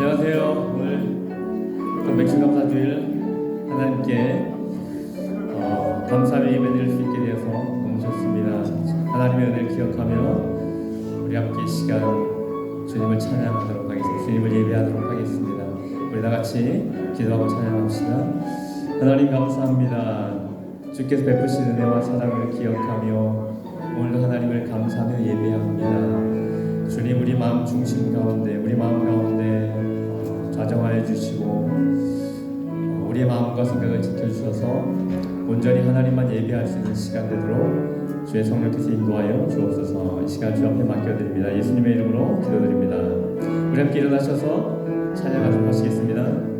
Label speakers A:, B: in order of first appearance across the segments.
A: 안녕하세요. 오늘 또 맥주감사주일 하나님께 감사의 예배 드릴 수 있게 되어서 너무 좋습니다. 하나님의 은혜를 기억하며 우리 함께 이 시간 주님을 찬양하도록 하겠습니다. 주님을 예배하도록 하겠습니다. 우리 다 같이 기도하고 찬양합시다. 하나님 감사합니다. 주께서 베푸신 은혜와 사랑을 기억하며 오늘도 하나님을 감사하며 예배합니다. 주님, 우리 마음 중심 가운데, 우리 마음 가운데 좌정하여 주시고 우리의 마음과 생각을 지켜주셔서 온전히 하나님만 예배할 수 있는 시간 되도록 주의 성령께서 인도하여 주옵소서. 이 시간 주 앞에 맡겨드립니다. 예수님의 이름으로 기도드립니다. 우리 함께 일어나셔서 찬양하도록 하시겠습니다.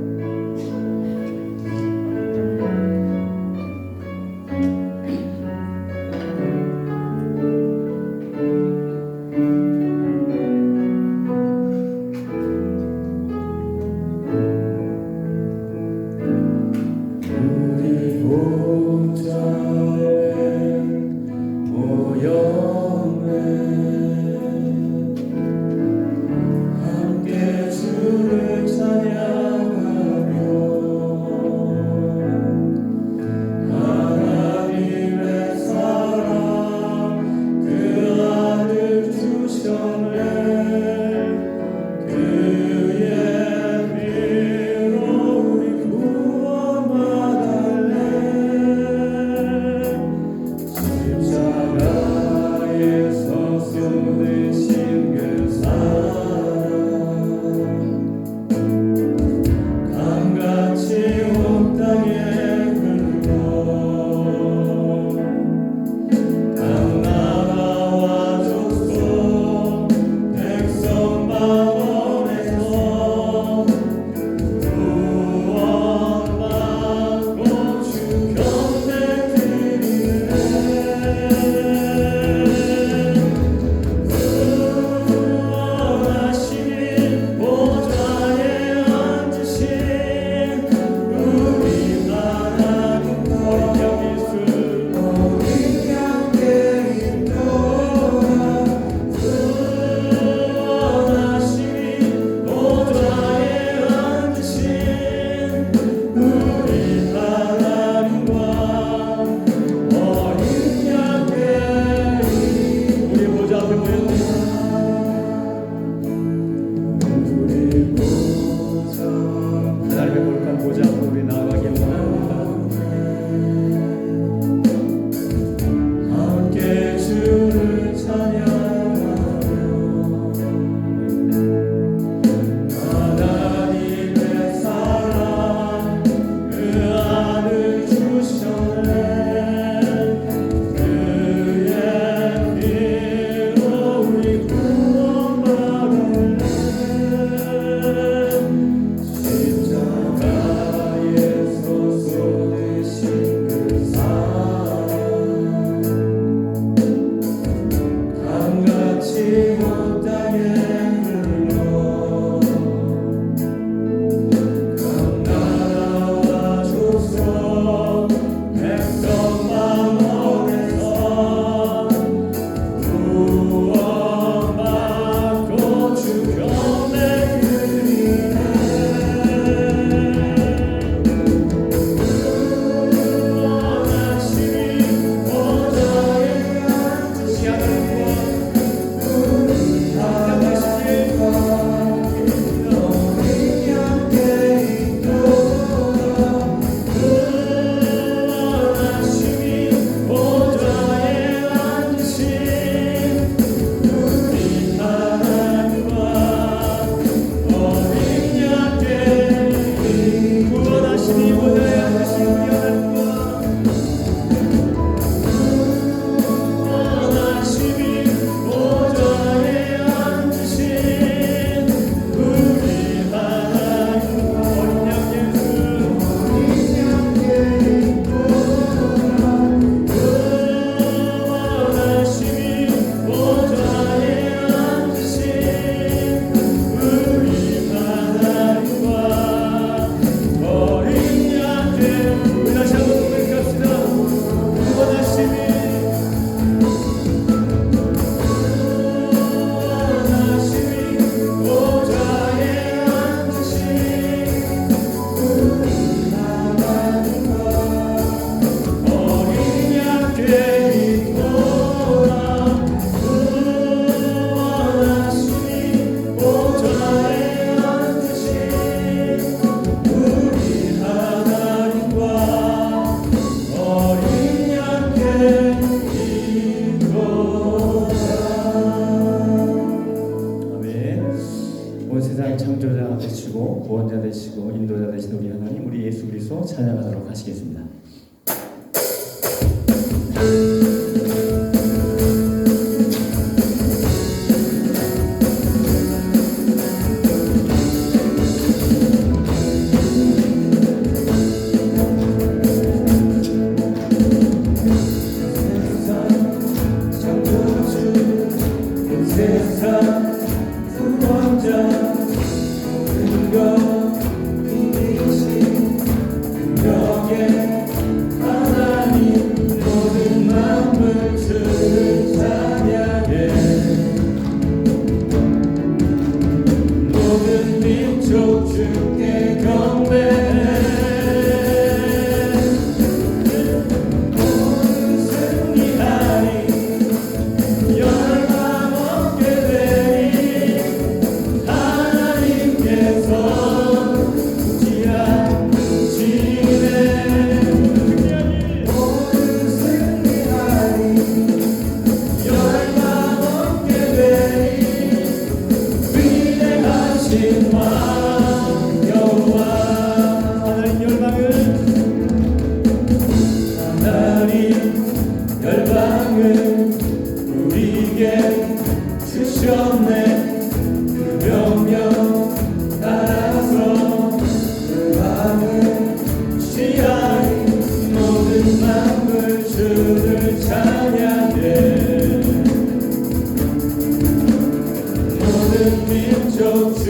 A: 세상 창조자 되시고 구원자 되시고 인도자 되신 우리 하나님, 우리 예수 그리스도 찬양하도록 하시겠습니다.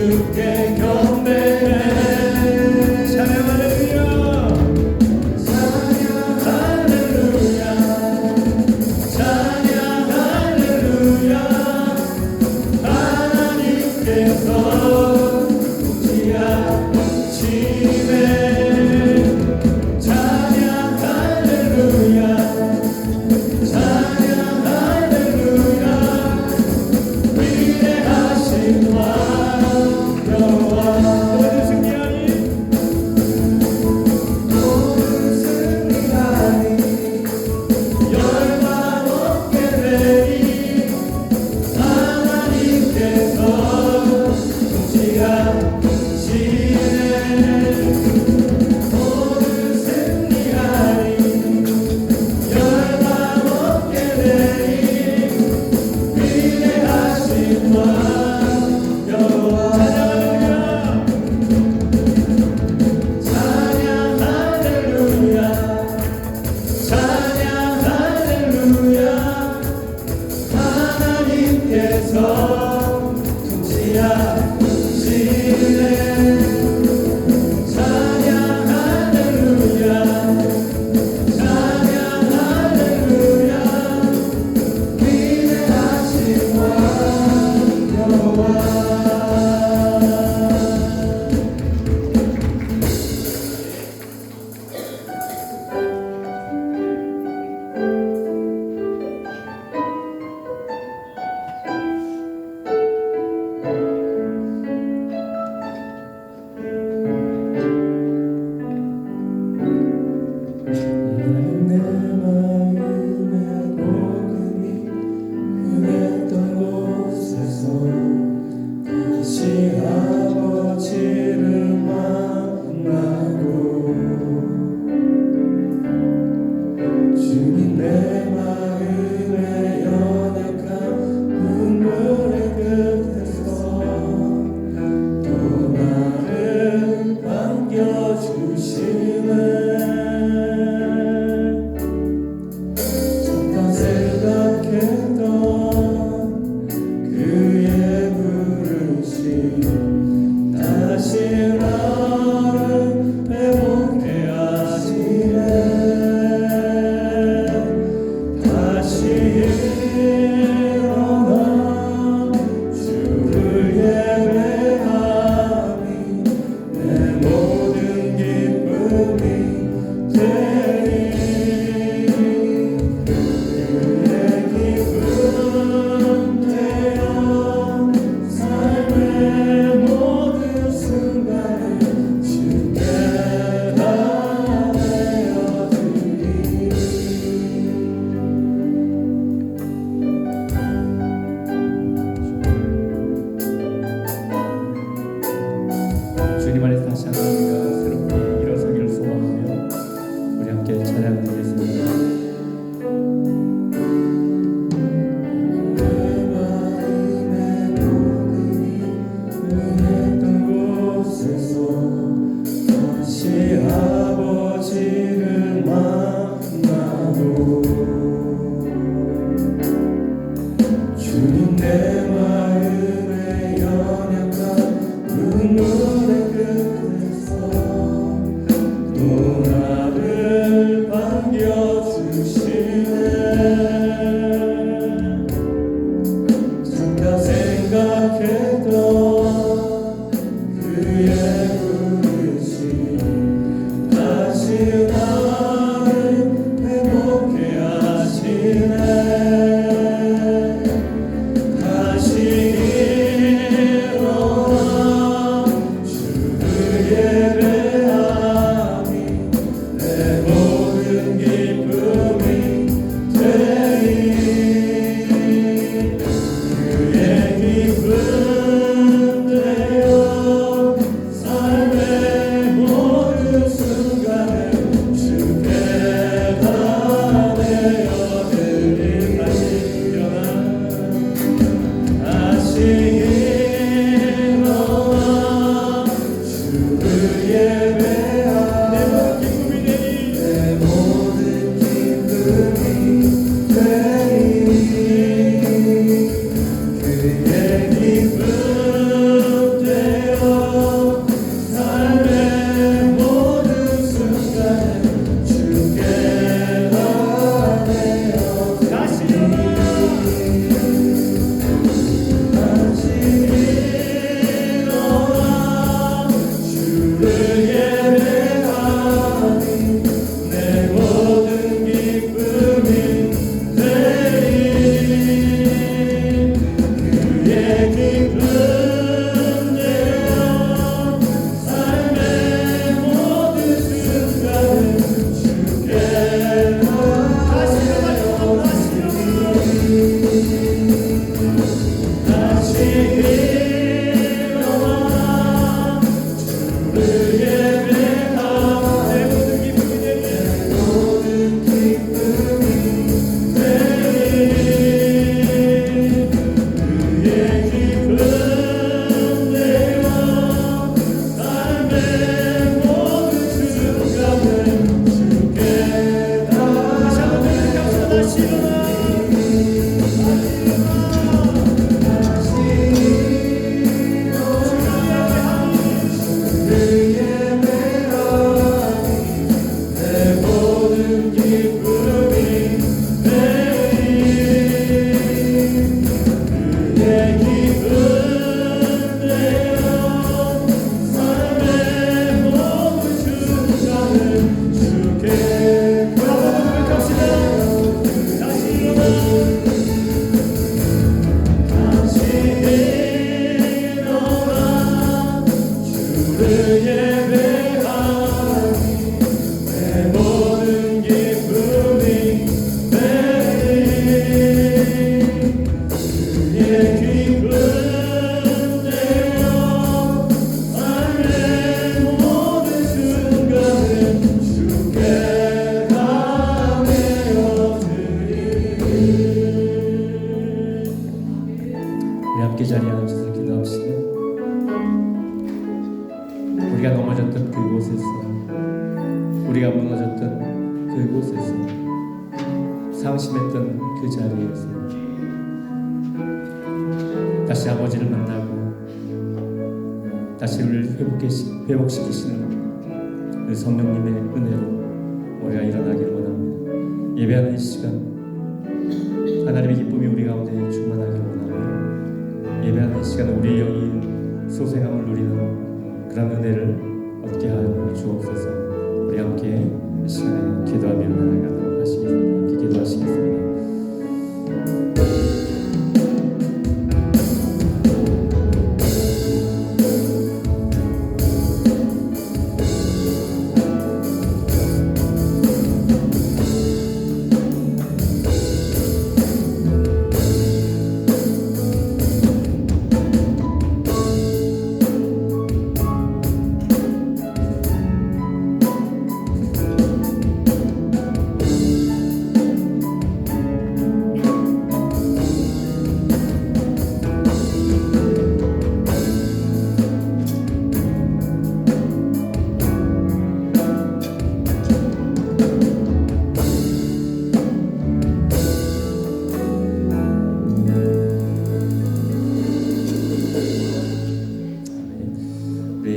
B: 주께 경배해 찬양 할렐루야 찬양 할렐루야 찬양 할렐루야 하나님께서 통치하시네 찬양 할렐루야 찬양 할렐루야 위대하신 왕 순간 그의 기쁨 되어 삶의 모든 순간을 주께 나아내어 다시 일어나 주를 예배하니 내 모든 기쁨이 되리 그의 기쁨 되어 삶의 모든 순간을 주께 다시 일어나 다시 일어나 주를 예배하며 내 모든 기쁨이 되리 모든 기쁨이 되리 그의 기쁨 되어 삶의 모든 순간을 주께 다시 한번 들으면서 다시 일어나 내 모든 기쁨이 되리 그의 기쁨 되어 삶의 모든 순간을 주께 고백합시다 다시 일어나 주를 예배하니 내 모든 기쁨이 되리 그의 기쁨 되어 삶의 모든 순간을 주께 나아내어 드리
A: 우리 함께 자리에 앉아서 기도합시다. 우리가 넘어졌던 그곳에서, 우리가 무너졌던 그곳에서, 상심했던 그 자리에서 다시 아버지를 만나고 다시 우리를 회복시키시는 그 성령님의 은혜로 우리가 일어나기를 원합니다. 예배하는 이 시간 하나님의 기쁨이 우리 가운데 충만하기를 원합니다. 예배하는 이 시간 우리의 영이 소생함을 누리는 그런 은혜를 얻게 하여 주옵소서. 우리 함께 이 시간에 기도하며 나아가도록 하시겠습니다. 함께 기도하시겠습니다.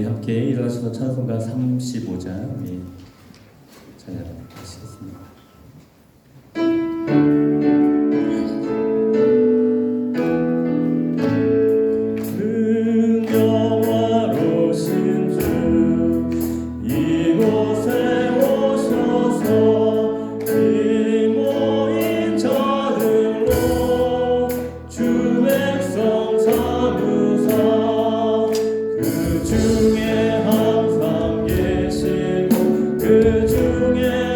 A: 함께 일어나셔서 찬송가 35장 찬양하도록 하시겠습니다.
B: 영화로신 주 이곳에 오셔서 이 모인 자들로 주 백성 삼으사 그 중에 항상 계시고 그 중에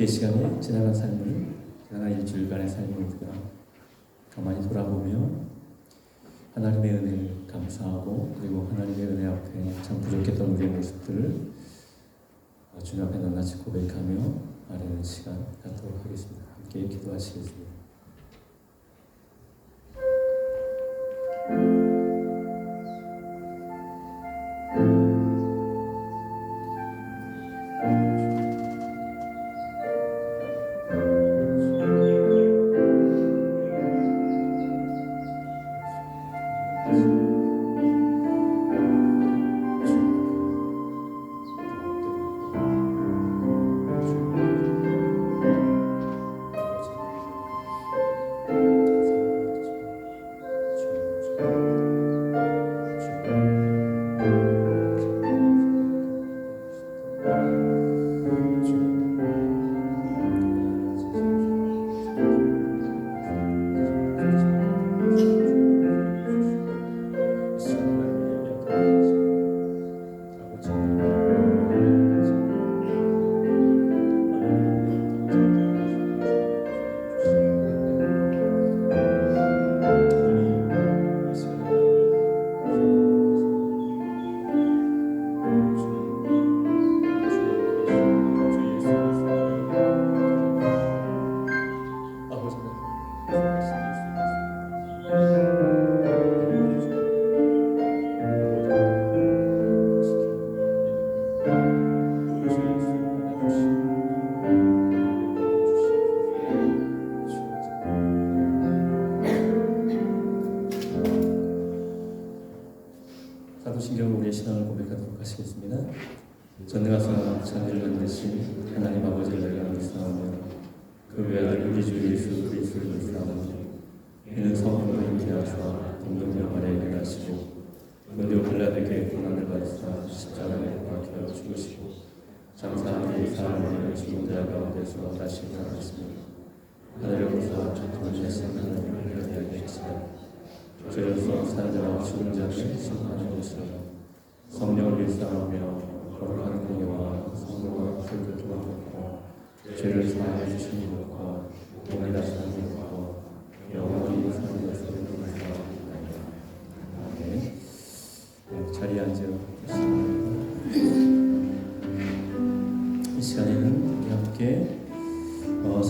A: 함께 이 시간에 지나간 일주일간의 삶을 우리가 가만히 돌아보며 하나님의 은혜를 감사하고, 그리고 하나님의 은혜 앞에 참 부족했던 우리의 모습들을 주님 앞에 낱낱이 고백하며 아뢰는 시간 갖도록 하겠습니다. 함께 기도하시겠습니다. 사도신경 우리의 신앙을 고백하도록 하시겠습니다. 전능하사 천지를 만드신 하나님 아버지를 내가 믿사오며 그 외아들 우리 주 예수 그리스도를 믿사오며 이는 성령으로 임재하사 동정녀 아래에 나시고 본디오 빌라도에게 고난을 받으사 십자가에 못 박혀 죽으시고 장사하는 사람을 죽은 자 가운데서 다시 살아나시며 하늘에로서 전능하신 하나님을 회개하게 하시라. 죄로서 산 자와 죽은 자를 심판하는 것이라. 성령을 믿사오며 거룩한 공예와 성령과 설교를 받고 죄를 사하여 주시는 것과 몸이 다시는 것과 영원히 사는 것을 믿사옵나이다. 아멘. 자리에 앉으시면 이 시간에는 우리 함께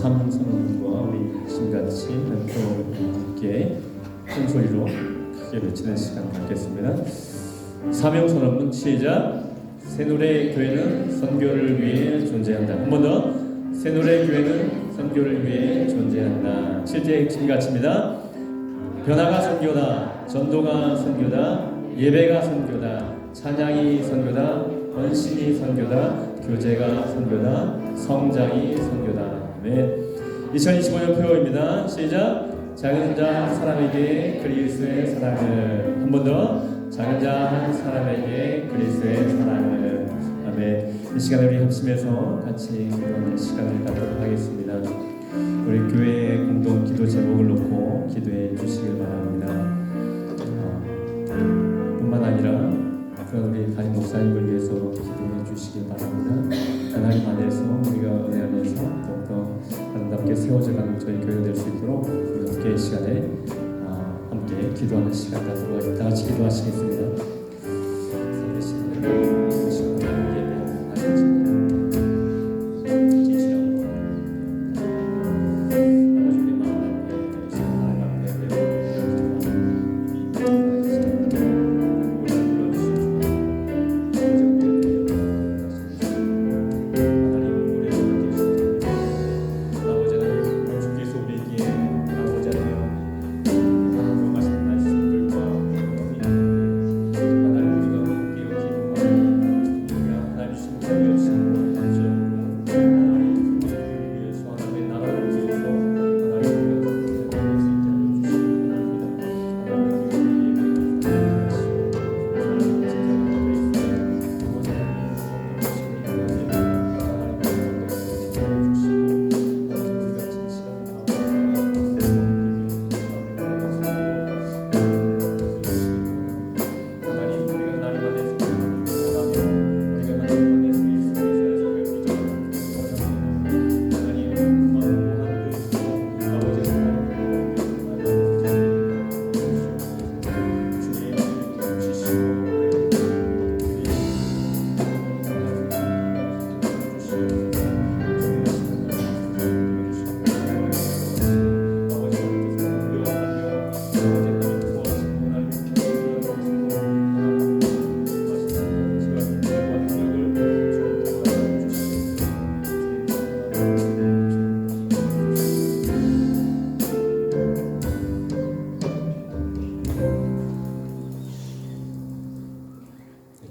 A: 사명선언과 우리 신같이 멘토와 함께 큰 소리로 크게 외치는 시간 갖겠습니다. 사명선언문 시작. 새노래교회는 선교를 위해 존재한다. 한 번 더. 새노래교회는 선교를 위해 존재한다. 7제 핵심 가치입니다. 변화가 선교다. 전도가 선교다. 예배가 선교다. 찬양이 선교다. 헌신이 선교다. 교제가 선교다. 성장이 선교다. 네. 2025년 표어입니다. 시작. 작은 자 한 사람에게 그리스도의 사랑을. 한 번 더. 작은 자 한 사람에게 그리스도의 사랑을. 아멘. 이 시간에 우리 합심해서 같이 기도하는 시간을 갖도록 하겠습니다. 우리 교회의 공동 기도 제목을 놓고 기도해 주시길 바랍니다. 뿐만 아니라 그런 우리 담임 목사님을 위해서 기도해 주시길 바랍니다. 하나님 안에서 우리가 은혜 안에서 더욱더 아름답게 세워져가는 저희 교회가 될 수 있도록 우리 함께 이 시간에 함께 기도하는 시간 갖도록 하겠습니다. 다 같이 기도하시겠습니다.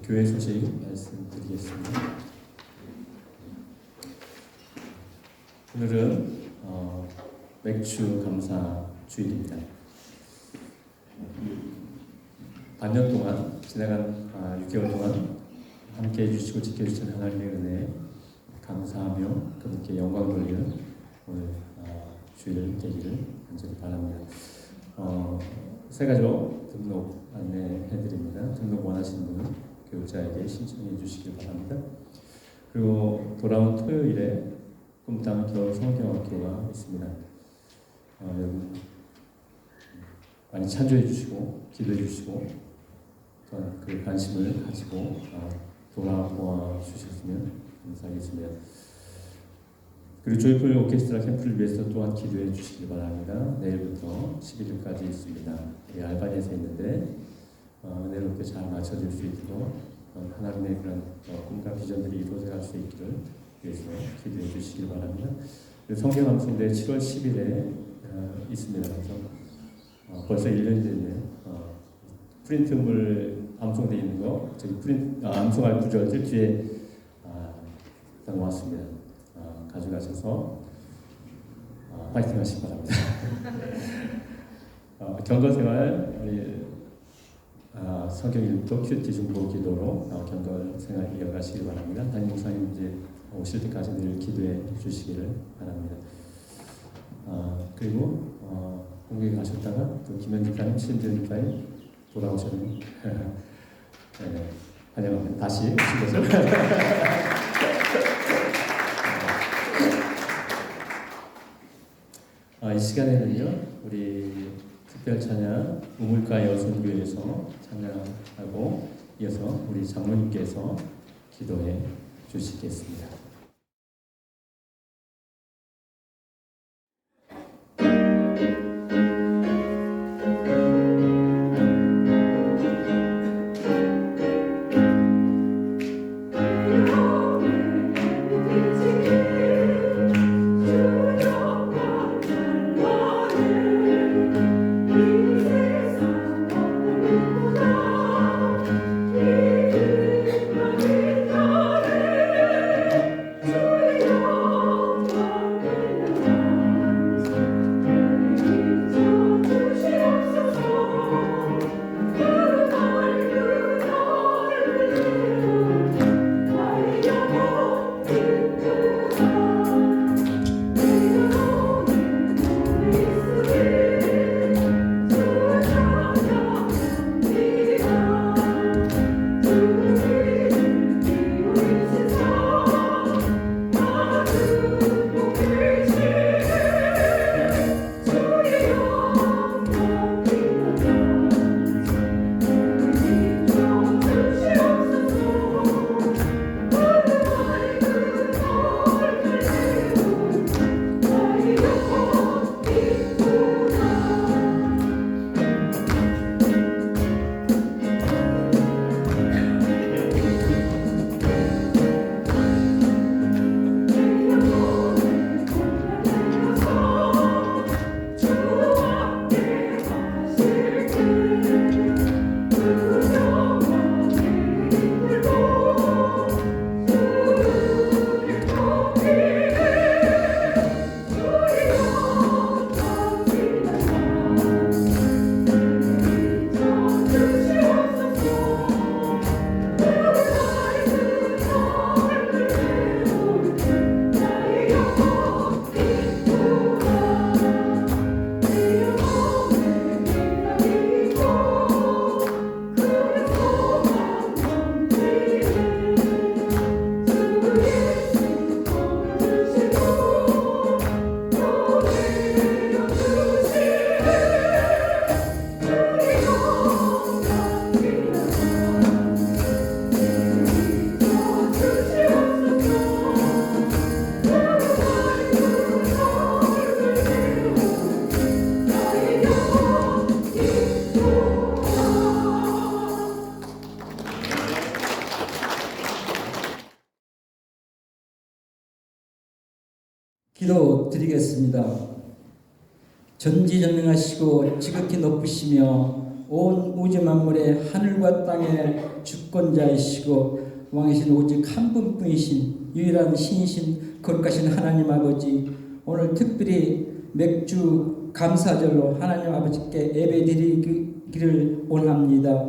A: 교회 소식 말씀드리겠습니다. 오늘은 맥주 감사 주일입니다. 반년 동안 지나간 6개월 동안 함께 해주시고 지켜주신 하나님의 은혜에 감사하며 그분께 영광 돌리는 오늘 주일 되기를 간절히 바랍니다. 새가족 등록 안내해드립니다. 등록 원하시는 분은 교육자에게 신청해 주시길 바랍니다. 그리고 돌아온 토요일에 꿈땅 겨울 성경학교가 있습니다. 여러분 많이 찬조해 주시고 기도해 주시고 또한 그 관심을 가지고 돌아보아 주셨으면 감사하겠습니다. 그리고 조이풀 오케스트라 캠프를 위해서 또한 기도해 주시기 바랍니다. 내일부터 11일까지 있습니다. 우리 알바니아에서 있는데 은혜롭게 잘 맞춰질 수 있도록 하나님의 그런 꿈과 비전들이 이루어져 수 있기를 위해서 기도해 주시기 바랍니다. 성경 방송대 7월 10일에 있습니다. 그래서 벌써 1년이 됐네요. 프린트물 암송되어 있는 거 저기 암송할 구절들 뒤에 놓았습니다. 가져가셔서 파이팅 하시기 바랍니다. 경건생활 우리 성경 읽도 큐티 중보 기도로 경건생활 이어가시기 바랍니다. 담임 목사님 이제 오실 때까지 늘 기도해 주시기를 바랍니다. 그리고 공국에 가셨다가 또 김현주사님, 신재주사님 돌아오셨는 네, 환영합니다. 다시 오신 거죠? 이 시간에는요, 우리 특별 찬양 우물가 여순교회에서 찬양하고 이어서 우리 장로님께서 기도해 주시겠습니다.
C: 기도 드리겠습니다. 전지전능하시고 지극히 높으시며 온 우주 만물의 하늘과 땅의 주권 주권자이시고 왕이신 오직 한 분뿐이신 유일한 신이신 거룩하신 하나님 아버지, 오늘 특별히 맥주 감사절로 하나님 아버지께 예배드리기를 원합니다.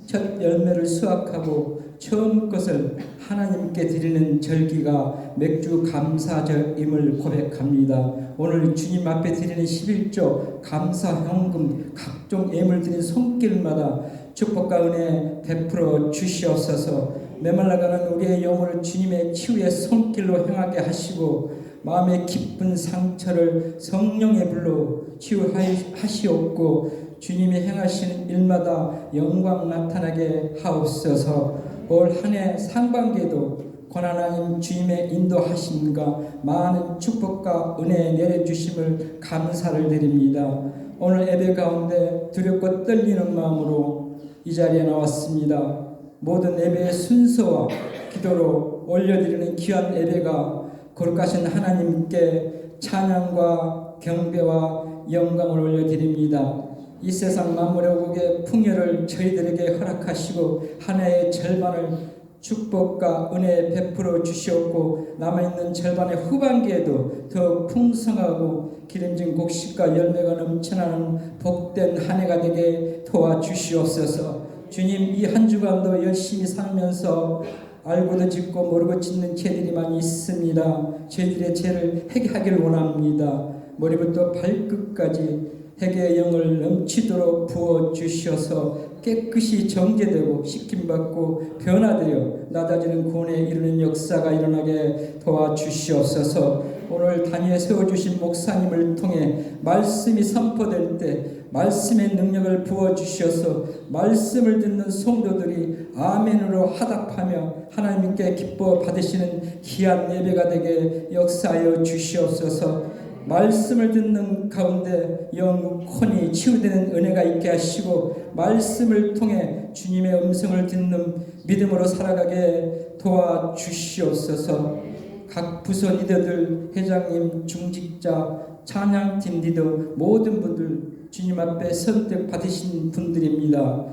C: 첫 열매를 수확하고 처음 것을 하나님께 드리는 절기가 맥주 감사절임을 고백합니다. 오늘 주님 앞에 드리는 11조 감사 헌금 각종 예물 드린 손길마다 축복과 은혜 베풀어 주시옵소서. 메말라가는 우리의 영혼을 주님의 치유의 손길로 향하게 하시고 마음의 깊은 상처를 성령의 불로 치유하시옵고 주님이 행하시는 일마다 영광 나타나게 하옵소서. 올 한 해 상반기에도 권하나님 주님의 인도하심과 많은 축복과 은혜 내려주심을 감사를 드립니다. 오늘 예배 가운데 두렵고 떨리는 마음으로 이 자리에 나왔습니다. 모든 예배의 순서와 기도로 올려드리는 귀한 예배가 거룩하신 하나님께 찬양과 경배와 영광을 올려드립니다. 이 세상 만물의 오국의 풍요를 저희들에게 허락하시고 한 해의 절반을 축복과 은혜 베풀어 주시옵고 남아있는 절반의 후반기에도 더 풍성하고 기름진 곡식과 열매가 넘쳐나는 복된 한 해가 되게 도와주시옵소서. 주님, 이 한 주간도 열심히 살면서 알고도 짓고 모르고 짓는 죄들이 많이 있습니다. 저희들의 죄를 회개하기를 원합니다. 머리부터 발끝까지 회개의 영을 넘치도록 부어주셔서 깨끗이 정제되고 씻김받고 변화되어 낮아지는 구원에 이르는 역사가 일어나게 도와주시옵소서. 오늘 단위에 세워주신 목사님을 통해 말씀이 선포될 때 말씀의 능력을 부어주셔서 말씀을 듣는 성도들이 아멘으로 화답하며 하나님께 기뻐 받으시는 귀한 예배가 되게 역사하여 주시옵소서. 말씀을 듣는 가운데 영혼이 치유되는 은혜가 있게 하시고 말씀을 통해 주님의 음성을 듣는 믿음으로 살아가게 도와주시옵소서. 각 부서 리더들, 회장님, 중직자, 찬양팀 리더 모든 분들 주님 앞에 선택받으신 분들입니다.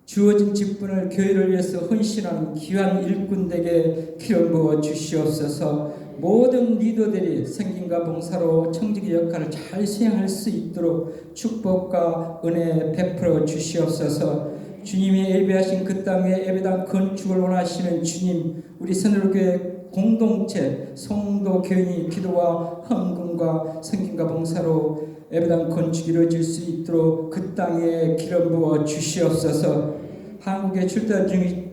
C: 주어진 직분을 교회를 위해서 헌신하는 귀한 일꾼에게 기름 부어 주시옵소서. 모든 리더들이 생김과 봉사로 청지기 역할을 잘 수행할 수 있도록 축복과 은혜 베풀어 주시옵소서. 주님이 예배하신 그 땅에 예배당 건축을 원하시는 주님, 우리 새누리교회 공동체 성도 교인이 기도와 헌금과 생김과 봉사로 예배당 건축이 이루어질 수 있도록 그 땅에 기름 부어 주시옵소서. 한국에 출장 중인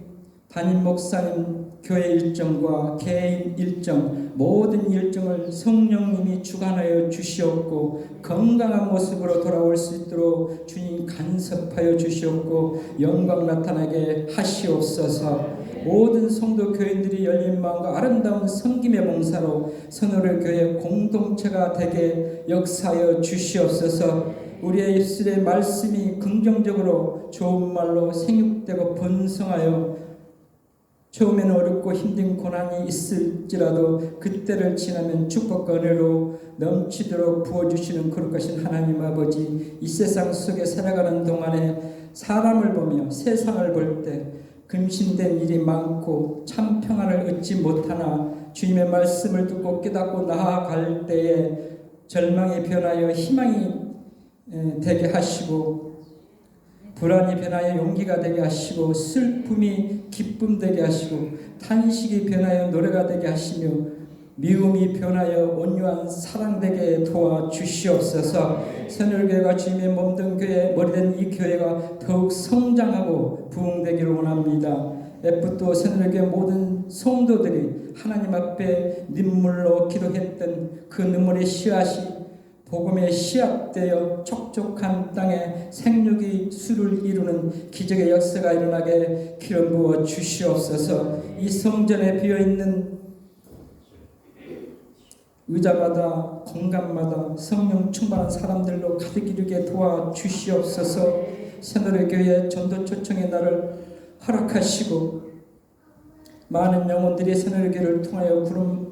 C: 담임 목사님 교회 일정과 개인 일정 모든 일정을 성령님이 주관하여 주시옵고 건강한 모습으로 돌아올 수 있도록 주님 간섭하여 주시옵고 영광 나타나게 하시옵소서. 모든 성도 교인들이 열린 마음과 아름다운 섬김의 봉사로 선호교회 공동체가 되게 역사하여 주시옵소서. 우리의 입술에 말씀이 긍정적으로 좋은 말로 생육되고 번성하여 처음에는 어렵고 힘든 고난이 있을지라도 그때를 지나면 축복과 은혜로 넘치도록 부어주시는 거룩하신 하나님 아버지, 이 세상 속에 살아가는 동안에 사람을 보며 세상을 볼 때 근심된 일이 많고 참 평안을 얻지 못하나 주님의 말씀을 듣고 깨닫고 나아갈 때에 절망이 변하여 희망이 되게 하시고 불안이 변하여 용기가 되게 하시고 슬픔이 기쁨 되게 하시고 탄식이 변하여 노래가 되게 하시며 미움이 변하여 온유한 사랑 되게 도와주시옵소서. 새누리교회가 주님의 몸된 교회, 머리된 이 교회가 더욱 성장하고 부흥되기를 원합니다. 애프도 새누리교회 모든 성도들이 하나님 앞에 눈물로 기도했던 그 눈물의 씨앗이 복음에 씨앗되어 촉촉한 땅에 생육이 수를 이루는 기적의 역사가 일어나게 기름 부어 주시옵소서. 이 성전에 비어있는 의자마다 공간마다 성령 충만한 사람들로 가득 이루게 도와주시옵소서. 새누리교회 전도 초청의 날을 허락하시고 많은 영혼들이 새누리교회를 통하여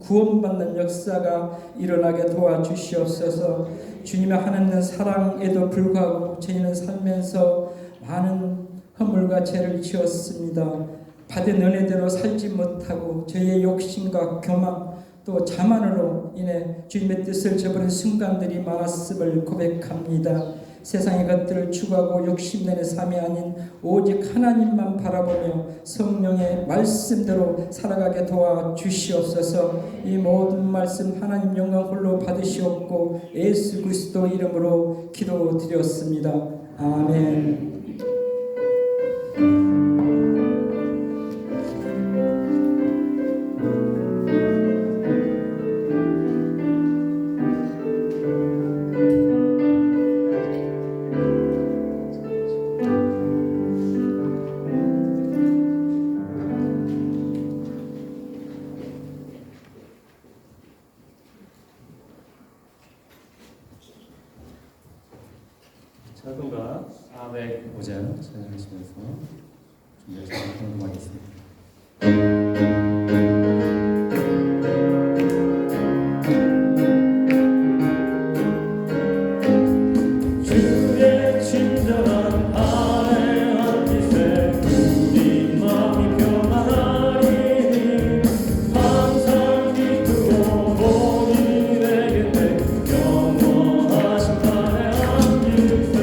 C: 구원받는 역사가 일어나게 도와주시옵소서. 주님의 하나님 사랑에도 불구하고 저희는 살면서 많은 허물과 죄를 지었습니다. 받은 은혜대로 살지 못하고 저의 욕심과 교만 또 자만으로 인해 주님의 뜻을 저버린 순간들이 많았음을 고백합니다. 세상의 것들을 추구하고 욕심내는 삶이 아닌 오직 하나님만 바라보며 성령의 말씀대로 살아가게 도와주시옵소서. 이 모든 말씀 하나님 영광 홀로 받으시옵고 예수 그리스도 이름으로 기도드렸습니다. 아멘.
A: 찬송가 405장 찬양하시면서 준비해서 감동하겠습니다.
B: 주의 친절한 아뢰한 빛에 우리 마음이 평안하리니 항상 기쁘고 복이 되겠네. 영원하신 아뢰한 빛에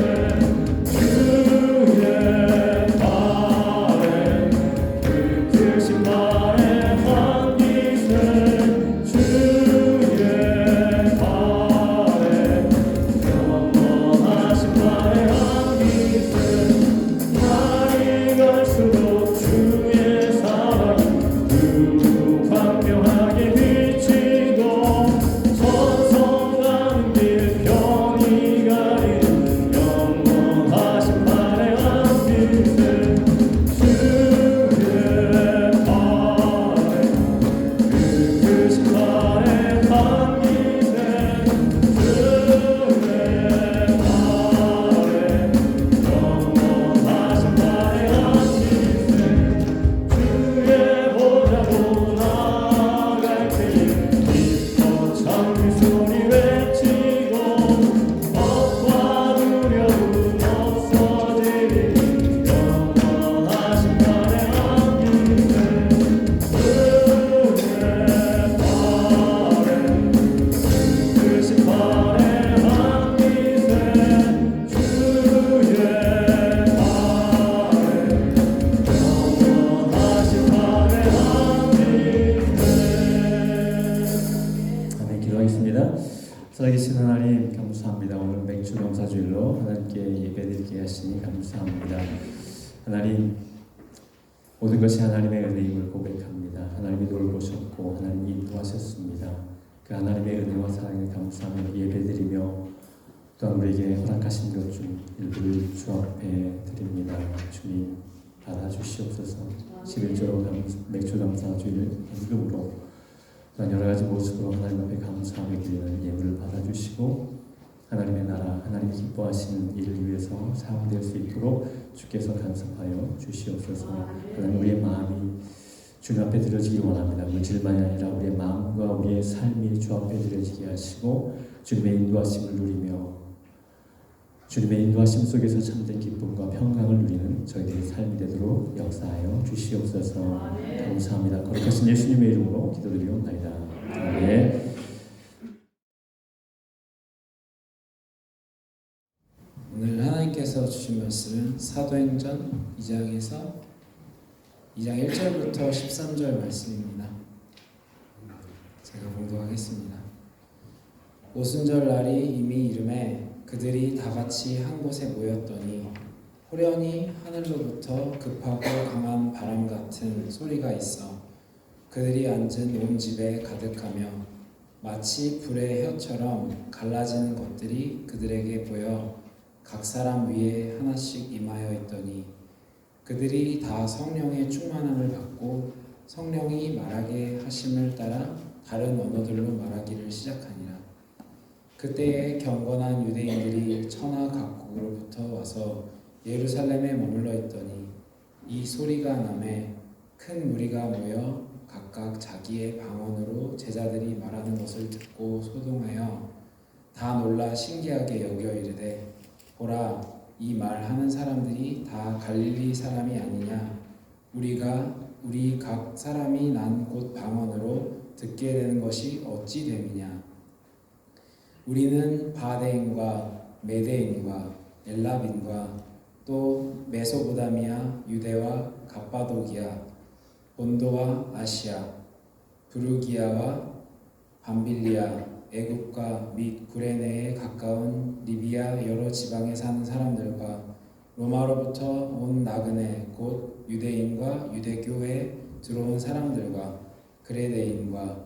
B: 주의 아뢰 그 크신 아뢰한
A: 살아계신 하나님 감사합니다. 오늘 맥주 감사주일로 하나님께 예배드리게 하시니 감사합니다. 하나님 모든 것이 하나님의 은혜임을 고백합니다. 하나님이 돌보셨고 하나님이 인도하셨습니다. 그 하나님의 은혜와 사랑에 감사하며 예배드리며 또한 우리에게 허락하신 것 중 일부를 주 앞에 드립니다. 주님 받아주시옵소서. 11조로 맥주 감사주일 헌금으로 여러 가지 모습으로 하나님 앞에 감사하며 드리는 예물을 받아주시고 하나님의 나라, 하나님이 기뻐하시는 일을 위해서 사용될 수 있도록 주께서 간섭하여 주시옵소서. 하나님 우리의 마음이 주님 앞에 드려지기 원합니다. 물질만이 아니라 우리의 마음과 우리의 삶이 주 앞에 드려지게 하시고 주님의 인도하심을 누리며 주님의 인도하심 속에서 참된 기쁨과 평강을 누리는 저희들의 삶이 되도록 역사하여 주시옵소서. 감사합니다. 거룩하신 예수님의 이름으로 기도드리옵나이다. 아멘.
D: 오늘 하나님께서 주신 말씀은 사도행전 2장에서 2장 1절부터 13절 말씀입니다. 제가 봉독하겠습니다. 오순절 날이 이미 이름에 그들이 다 같이 한 곳에 모였더니 호련히 하늘로부터 급하고 강한 바람 같은 소리가 있어 그들이 앉은 온 집에 가득하며 마치 불의 혀처럼 갈라지는 것들이 그들에게 보여 각 사람 위에 하나씩 임하여 있더니 그들이 다 성령의 충만함을 받고 성령이 말하게 하심을 따라 다른 언어들로 말하기를 시작하니라. 그때에 경건한 유대인들이 천하 각국으로부터 와서 예루살렘에 머물러 있더니 이 소리가 나매 큰 무리가 모여 각각 자기의 방언으로 제자들이 말하는 것을 듣고 소동하여 다 놀라 신기하게 여겨 이르되 보라 이 말하는 사람들이 다 갈릴리 사람이 아니냐 우리 각 사람이 난 곳 방언으로 듣게 되는 것이 어찌 됨이냐. 우리는 바데인과 메데인과 엘랍인과 또 메소보다미아, 유대와 갑바도기아, 본도와 아시아, 부르기아와 밤빌리아, 애굽과 및 구레네에 가까운 리비아 여러 지방에 사는 사람들과 로마로부터 온 나그네 곧 유대인과 유대교에 들어온 사람들과 그레데인과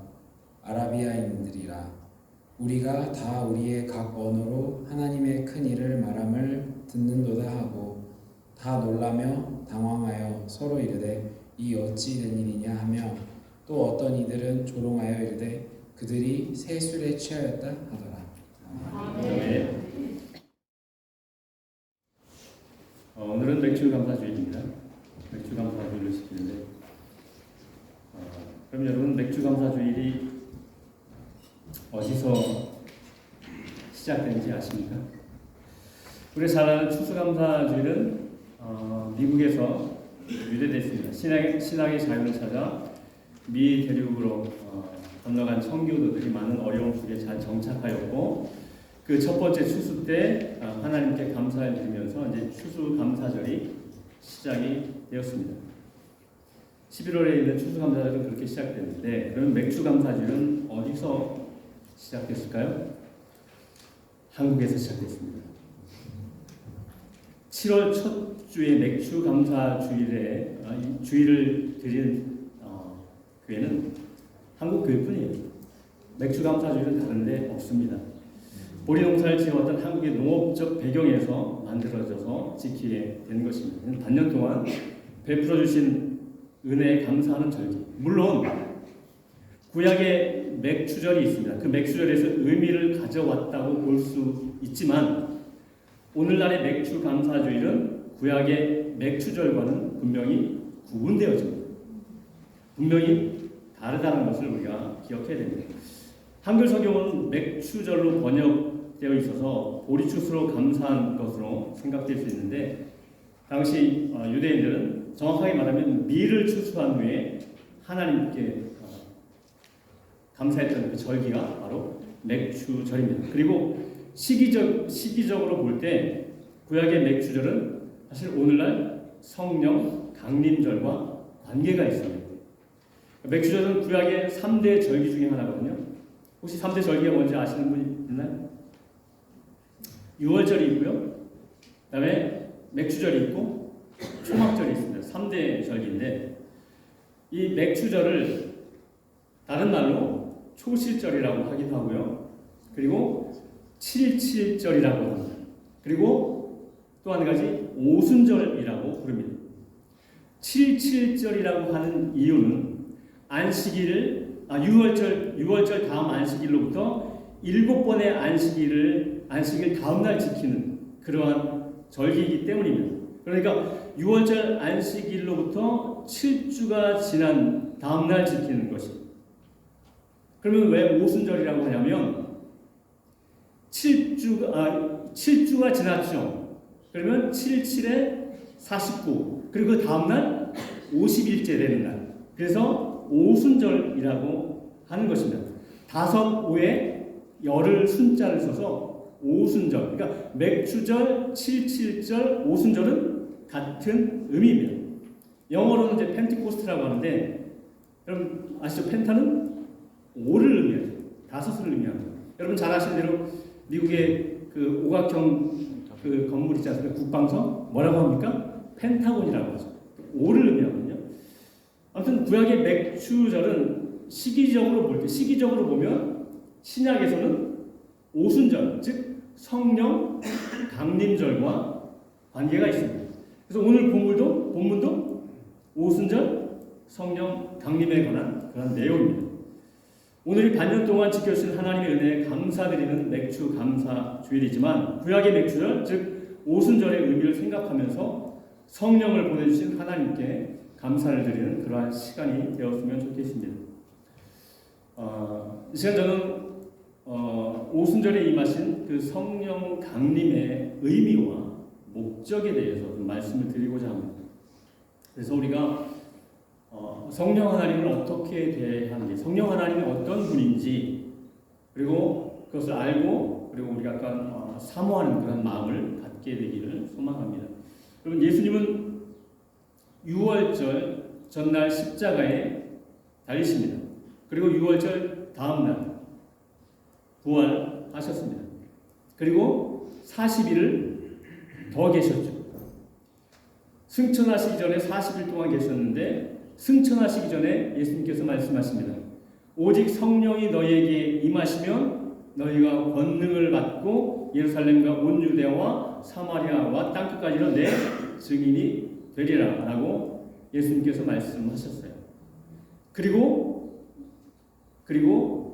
D: 아라비아인들이라. 우리가 다 우리의 각 언어로 하나님의 큰 일을 말함을 듣는도다 하고 다 놀라며 당황하여 서로 이르되 이 어찌 된 일이냐 하며 또 어떤 이들은 조롱하여 이르되 그들이 새 술에 취하였다 하더라.
A: 네. 오늘은 맥주 감사주일입니다. 맥주 감사주일을 지키는데 그럼 여러분 맥주 감사주일이 어디서 시작된지 아십니까? 우리 잘 아는 추수감사주일은 미국에서 유래됐습니다. 신학의 자유를 찾아 미 대륙으로 건너간 청교도들이 많은 어려움 속에 잘 정착하였고 그 첫 번째 추수 때 하나님께 감사를 드리면서 이제 추수감사절이 시작이 되었습니다. 11월에 있는 추수감사절은 그렇게 시작됐는데 그럼 맥주감사절은 어디서 시작됐을까요? 한국에서 시작됐습니다. 7월 첫 주에 맥주감사주일에 이 주일을 드린 교회는 한국 교회뿐이에요. 맥주감사주일은 다른 데 없습니다. 보리농사를 지어왔던 한국의 농업적 배경에서 만들어져서 지키게 된 것입니다. 반년 동안 베풀어주신 은혜에 감사하는 절기. 물론 구약의 맥주절이 있습니다. 그 맥주절에서 의미를 가져왔다고 볼 수 있지만 오늘날의 맥주감사주일은 구약의 맥주절과는 분명히 구분되어집니다. 분명히 다르다는 것을 우리가 기억해야 됩니다. 한글 성경은 맥주절로 번역되어 있어서 보리추수로 감사한 것으로 생각될 수 있는데 당시 유대인들은 정확하게 말하면 밀을 추수한 후에 하나님께 감사했던 그 절기가 바로 맥주절입니다. 그리고 시기적으로 볼 때 구약의 맥주절은 사실 오늘날 성령 강림절과 관계가 있습니다. 맥주절은 구약의 3대 절기 중에 하나거든요. 혹시 3대 절기가 뭔지 아시는 분 있나요? 유월절이 있고요. 그 다음에 맥주절이 있고 초막절이 있습니다. 3대 절기인데 이 맥주절을 다른 말로 초실절이라고 하기도 하고요. 그리고 7.7절이라고 합니다. 그리고 또 한 가지 오순절이라고 부릅니다. 7.7절이라고 하는 이유는 안식일을 6월절 다음 안식일로부터 7번의 안식일 다음날 지키는 그러한 절기이기 때문입니다. 그러니까 6월절 안식일로부터 7주가 지난 다음날 지키는 것입니다. 그러면 왜 오순절이라고 하냐면 7주가 지났죠. 그러면 7, 7에 49 그리고 그 다음날 50일째 되는 날. 그래서 오순절이라고 하는 것입니다. 5~5에 열을 순자를 써서 오순절. 그러니까 맥주절, 7.7절, 오순절은 같은 의미입니다. 영어로는 이제 펜티코스트라고 하는데 여러분 아시죠? 펜타는 5를 의미하죠. 5을 의미합니다. 여러분 잘 아시는 대로 미국의 그 오각형 그 건물 있지 않습니까? 국방성 뭐라고 합니까? 펜타곤이라고 하죠. 5를 의미하거든요. 아무튼 구약의 맥주절은 시기적으로 보면 신약에서는 오순절, 즉 성령 강림절과 관계가 있습니다. 그래서 오늘 본문도 오순절 성령 강림에 관한 그런 내용입니다. 오늘이 반년 동안 지켜주신 하나님의 은혜에 감사드리는 맥주 감사 주일이지만 구약의 맥주절, 즉 오순절의 의미를 생각하면서 성령을 보내주신 하나님께 감사를 드리는 그러한 시간이 되었으면 좋겠습니다. 이 시간 저는 오순절에 임하신 그 성령 강림의 의미와 목적에 대해서 좀 말씀을 드리고자 합니다. 그래서 우리가 성령 하나님을 어떻게 대하는지, 성령 하나님이 어떤 분인지, 그리고 그것을 알고 그리고 우리가 약간 사모하는 그런 마음을 갖게 되기를 소망합니다. 여러분, 예수님은 6월절 전날 십자가에 달리십니다. 그리고 6월절 다음날 부활하셨습니다. 그리고 40일을 더 계셨죠. 승천하시기 전에 40일 동안 계셨는데 승천하시기 전에 예수님께서 말씀하십니다. 오직 성령이 너희에게 임하시면 너희가 권능을 받고 예루살렘과 온 유대와 사마리아와 땅끝까지는 내 증인이 되리라 라고 예수님께서 말씀하셨어요. 그리고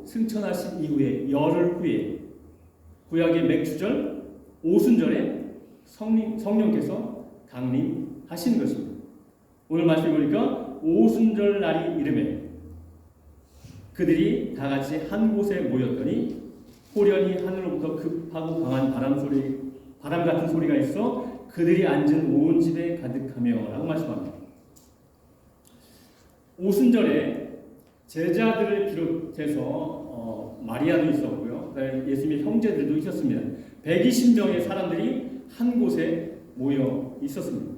A: 승천하신 이후에 열흘 후에 구약의 맥주절 오순절에 성령께서 강림하시는 것입니다. 오늘 말씀 보니까 오순절 날이 이름에 그들이 다 같이 한 곳에 모였더니 호련히 하늘로부터 급하고 강한 바람 같은 소리가 있어 그들이 앉은 온 집에 가득하며 라고 말씀합니다. 오순절에 제자들을 비롯해서 마리아도 있었고요. 예수님의 형제들도 있었습니다. 120명의 사람들이 한 곳에 모여 있었습니다.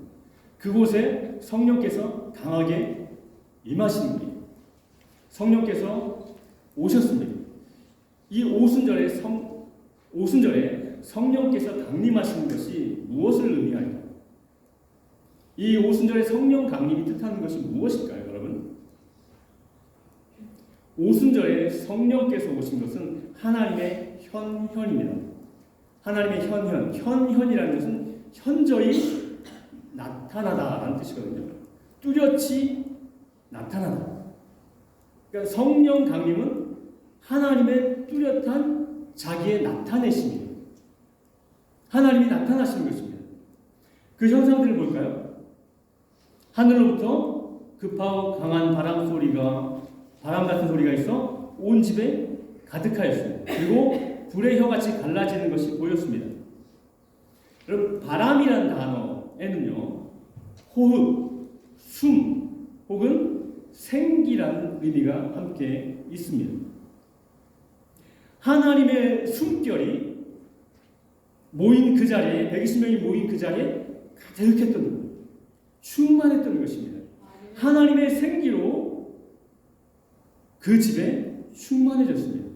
A: 그곳에 성령께서 강하게 임하시는 거예요. 성령께서 오셨습니다. 이 오순절에 성령께서 강림하시는 것이 무엇을 의미할까요? 이 오순절에 성령 강림이 뜻하는 것이 무엇일까요, 여러분? 오순절에 성령께서 오신 것은 하나님의 현현입니다. 하나님의 현현이라는 것은 현저히 나타나다라는 뜻이거든요. 뚜렷이 나타나다. 그러니까 성령 강림은 하나님의 뚜렷한 자기의 나타내심이에요. 하나님이 나타나시는 것입니다. 그 현상들을 볼까요? 하늘로부터 급하고 강한 바람 같은 소리가 있어 온 집에 가득하였습니다. 그리고 불의 혀같이 갈라지는 것이 보였습니다. 여러분, 바람이라는 단어에는요, 호흡, 숨 혹은 생기라는 의미가 함께 있습니다. 하나님의 숨결이 모인 그 자리에 120명이 모인 그 자리에 가득했던 것, 충만했던 것입니다. 하나님의 생기로 그 집에 충만해졌습니다.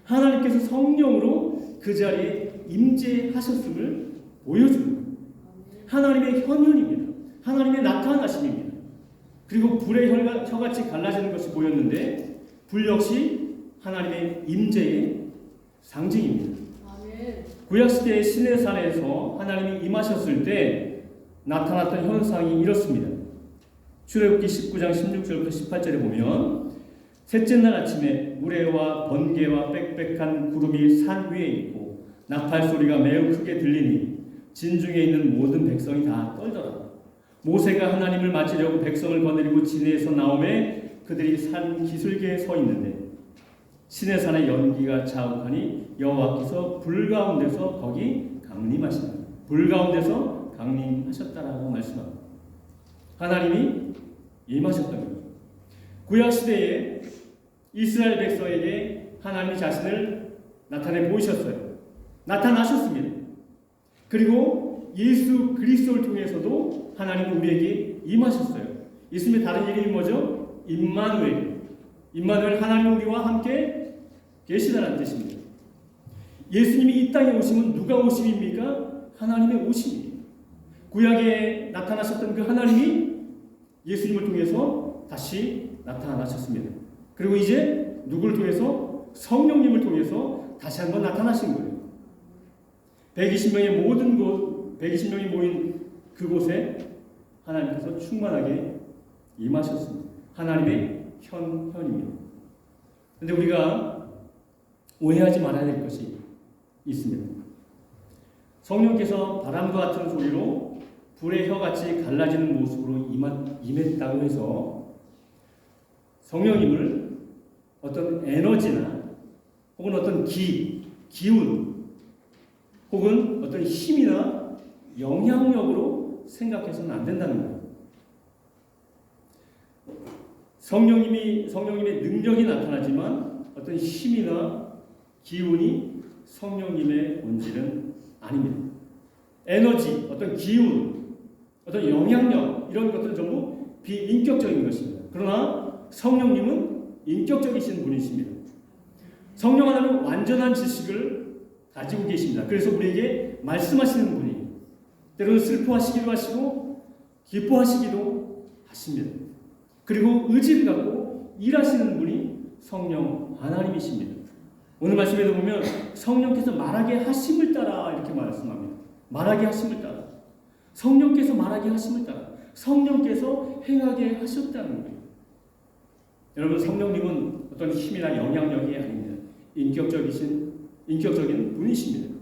A: 하나님께서 성령으로 그 자리에 임재하셨음을 보여줍니다. 하나님의 현현입니다. 하나님의 나타나심입니다. 그리고 불의 혀같이 갈라지는 것이 보였는데 불 역시 하나님의 임재의 상징입니다. 구약시대의 시내산에서 하나님이 임하셨을 때 나타났던 현상이 이렇습니다. 출애굽기 19장 16절부터 18절에 보면 셋째 날 아침에 우레와 번개와 빽빽한 구름이 산 위에 있고 나팔 소리가 매우 크게 들리니 진중에 있는 모든 백성이 다 떨더라. 모세가 하나님을 맞으려고 백성을 거느리고 진에서 나오매 그들이 산 기슭에 서 있는데 시내산의 연기가 자욱하니 여호와께서 불 가운데서 거기 강림하시다. 불 가운데서 강림하셨다라고 말씀합니다. 하나님이 임하셨던 거죠. 구약시대에 이스라엘 백성에게 하나님 자신을 나타내 보이셨어요. 나타나셨습니다. 그리고 예수 그리스도를 통해서도 하나님은 우리에게 임하셨어요. 예수님의 다른 이름이 뭐죠? 임마누엘. 임마누엘, 하나님 우리와 함께 계시다는 뜻입니다. 예수님이 이 땅에 오시면 누가 오심입니까? 하나님의 오심입니다. 구약에 나타나셨던 그 하나님이 예수님을 통해서 다시 나타나셨습니다. 그리고 이제 누구를 통해서? 성령님을 통해서 다시 한번 나타나신 거예요. 120명이 모인 그곳에 하나님께서 충만하게 임하셨습니다. 하나님의 현현입니다. 그런데 우리가 오해하지 말아야 될 것이 있습니다. 성령께서 바람과 같은 소리로 불의 혀같이 갈라지는 모습으로 임했다고 해서 성령님을 어떤 에너지나 혹은 어떤 기운 혹은 어떤 힘이나 영향력으로 생각해서는 안 된다는 거예요. 성령님의 능력이 나타나지만 어떤 힘이나 기운이 성령님의 본질은 아닙니다. 에너지, 어떤 기운, 어떤 영향력 이런 것들은 전부 비인격적인 것입니다. 그러나 성령님은 인격적이신 분이십니다. 성령 하나님은 완전한 지식을 가지고 계십니다. 그래서 우리에게 말씀하시는 분이 때로는 슬퍼하시기도 하시고 기뻐하시기도 하십니다. 그리고 의지를 갖고 일하시는 분이 성령 하나님이십니다. 오늘 말씀에도 보면 성령께서 말하게 하심을 따라 이렇게 말씀합니다. 말하게 하심을 따라. 성령께서 말하게 하심을 따라. 성령께서 행하게 하셨다는 거예요. 여러분, 성령님은 어떤 힘이나 영향력이 아닙니다. 인격적인 분이십니다.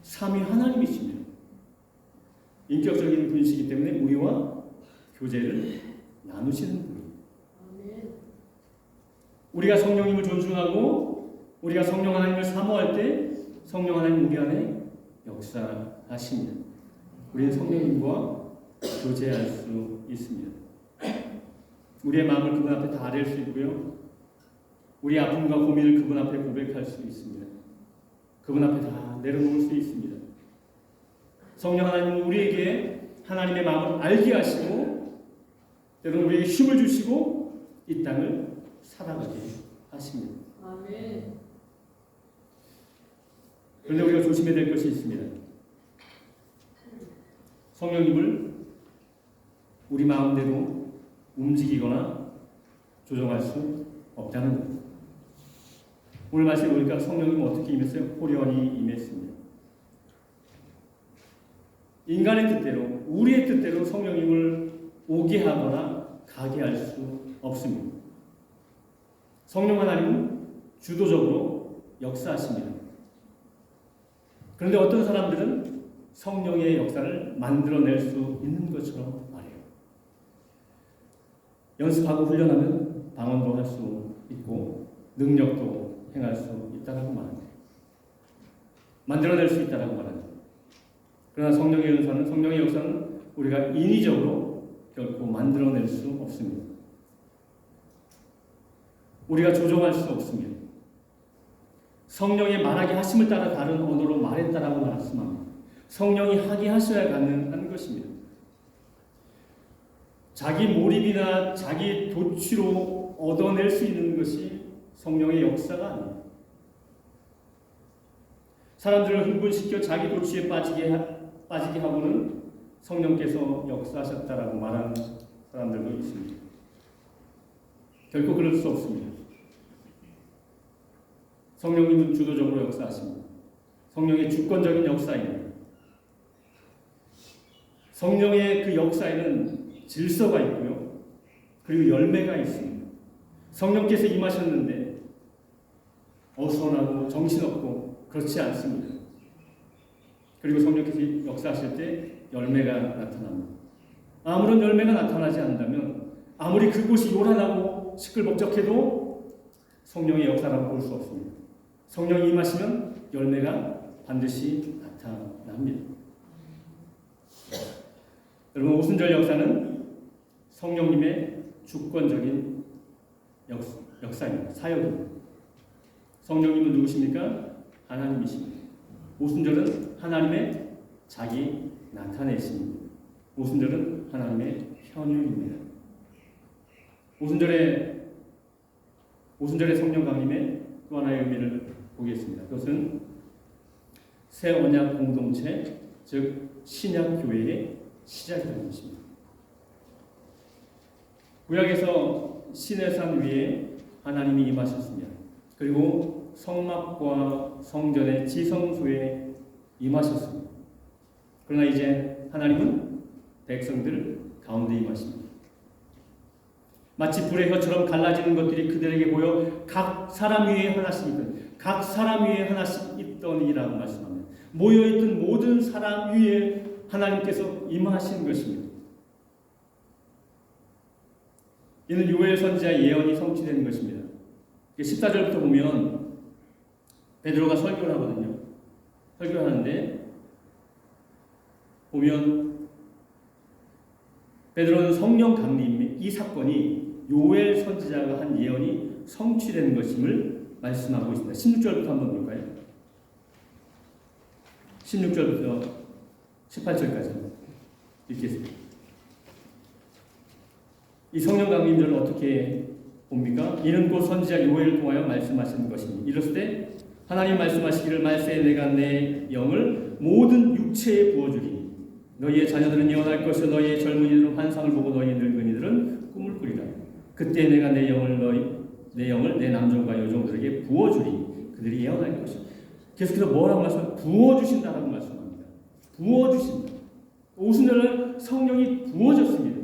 A: 삼위 하나님이십니다. 인격적인 분이시기 때문에 우리와 교제를 나누시는 분입니다. 우리가 성령님을 존중하고 우리가 성령 하나님을 사모할 때 성령 하나님 우리 안에 역사하십니다. 우리는 성령님과 교제할 수 있습니다. 우리의 마음을 그분 앞에 다 아뢰을 수 있고요. 우리의 아픔과 고민을 그분 앞에 고백할 수 있습니다. 그분 앞에 다 내려놓을 수 있습니다. 성령 하나님은 우리에게 하나님의 마음을 알게 하시고 때로는 우리에게 힘을 주시고 이 땅을 살아가게 하십니다.
B: 아멘.
A: 그런데 우리가 조심해야 될 것이 있습니다. 성령님을 우리 마음대로 움직이거나 조정할 수 없다는 것. 오늘 말씀에 보니까 성령님은 어떻게 임했어요? 호련히 임했습니다. 인간의 뜻대로, 우리의 뜻대로 성령님을 오게 하거나 가게 할 수 없습니다. 성령 하나님은 주도적으로 역사하십니다. 그런데 어떤 사람들은 성령의 역사를 만들어낼 수 있는 것처럼 말해요. 연습하고 훈련하면 방언도 할 수 있고 능력도 행할 수 있다고 말합니다. 만들어낼 수 있다고 말합니다. 그러나 성령의 역사는 우리가 인위적으로 결코 만들어낼 수 없습니다. 우리가 조종할 수 없습니다. 성령의 말하게 하심을 따라 다른 언어로 말했다라고 말씀합니다. 성령이 하게 하셔야 가능한 것입니다. 자기 몰입이나 자기 도취로 얻어낼 수 있는 것이 성령의 역사가 아닙니다. 사람들을 흥분시켜 자기 도취에 빠지게 하고는 성령께서 역사하셨다라고 말하는 사람들도 있습니다. 결코 그럴 수 없습니다. 성령님은 주도적으로 역사하십니다. 성령의 주권적인 역사입니다. 성령의 그 역사에는 질서가 있고요. 그리고 열매가 있습니다. 성령께서 임하셨는데 어수선하고 정신없고 그렇지 않습니다. 그리고 성령께서 역사하실 때 열매가 나타납니다. 아무런 열매가 나타나지 않는다면 아무리 그곳이 요란하고 시끌벅적해도 성령의 역사라고 볼 수 없습니다. 성령이 임하시면 열매가 반드시 나타납니다. 여러분, 오순절 역사는 성령님의 주권적인 역사입니다. 사역입니다. 성령님은 누구십니까? 하나님이십니다. 오순절은 하나님의 자기 나타내심입니다. 오순절은 하나님의 현유입니다. 오순절의 성령 강림의 또 하나의 의미를 보겠습니다. 그것은 새 언약 공동체, 즉 신약 교회의 시작이라는 것입니다. 구약에서 시내산 위에 하나님이 임하셨습니다. 그리고 성막과 성전의 지성소에 임하셨습니다. 그러나 이제 하나님은 백성들 가운데 임하십니다. 마치 불의 혀처럼 갈라지는 것들이 그들에게 보여 각 사람 위에 하나씩 있더니라고 말씀합니다. 모여있던 모든 사람 위에 하나님께서 임하신 것입니다. 이는 요엘 선지자의 예언이 성취되는 것입니다. 14절부터 보면 베드로가 설교를 하거든요. 설교를 하는데 보면 베드로는 성령 강림 이 사건이 요엘 선지자가 한 예언이 성취되는 것임을 말씀하고 있습니다. 16절부터 한번 볼까요? 16절부터 18절까지 읽겠습니다. 이 성령 강림절을 어떻게 봅니까? 이는 곧 선지자 요엘을 통하여 말씀하시는 것이니 이랬을 때 하나님 말씀하시기를 말세에 내가 내 영을 모든 육체에 부어주리니 너희의 자녀들은 예언할 것이요 너희의 젊은이들은 환상을 보고 너희의 늙은이들은 꿈을 꾸리라. 그때 내가 내 영을 내 남종과 여종들에게 부어주리. 그들이 예언할 것이요. 계속해서 뭐라고 말씀하세요? 부어주신다라고 말씀합니다. 부어주신다. 오순절날 성령이 부어졌습니다.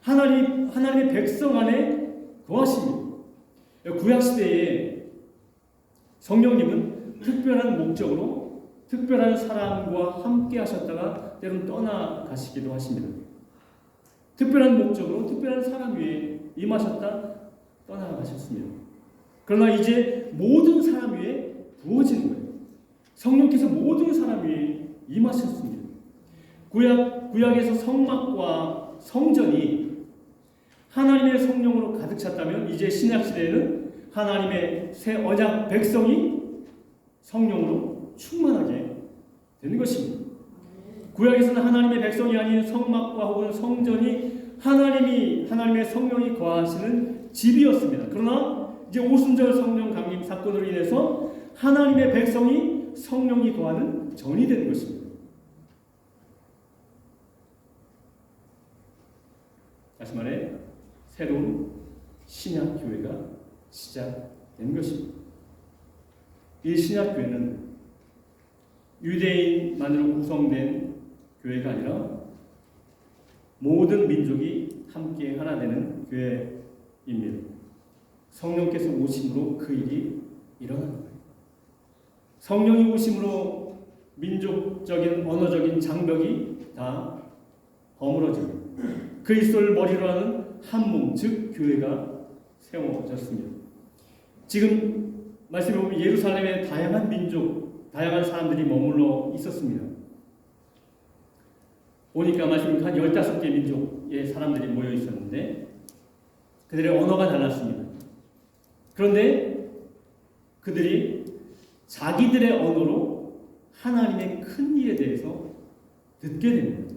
A: 하나님의 백성 안에 거하십니다. 구약시대에 성령님은 특별한 목적으로 특별한 사람과 함께 하셨다가 때로는 떠나가시기도 하십니다. 특별한 목적으로 특별한 사람 위에 임하셨다 떠나가셨습니다. 그러나 이제 모든 사람 위에 부어지는 거예요. 성령께서 모든 사람 위에 임하셨습니다. 구약에서 성막과 성전이 하나님의 성령으로 가득 찼다면 이제 신약시대에는 하나님의 새 언약 백성이 성령으로 충만하게 되는 것입니다. 구약에서는 하나님의 백성이 아닌 성막과 혹은 성전이 하나님의 성령이 거하시는 집이었습니다. 그러나 이제 오순절 성령 강림 사건으로 인해서 하나님의 백성이 성령이 거하는 전이 되는 것입니다. 다시 말해 새로운 신약 교회가 시작된 것입니다. 이 신약 교회는 유대인만으로 구성된 교회가 아니라 모든 민족이 함께 하나 되는 교회입니다. 성령께서 오심으로 그 일이 일어나는 거예요. 성령이 오심으로 민족적인 언어적인 장벽이 다 허물어지고 그리스도를 머리로 하는 한 몸, 즉 교회가 세워졌습니다. 지금 말씀해 보면 예루살렘에 다양한 민족, 다양한 사람들이 머물러 있었습니다. 보니까 말씀이 한 15개 민족의 사람들이 모여 있었는데 그들의 언어가 달랐습니다. 그런데 그들이 자기들의 언어로 하나님의 큰 일에 대해서 듣게 됩니다.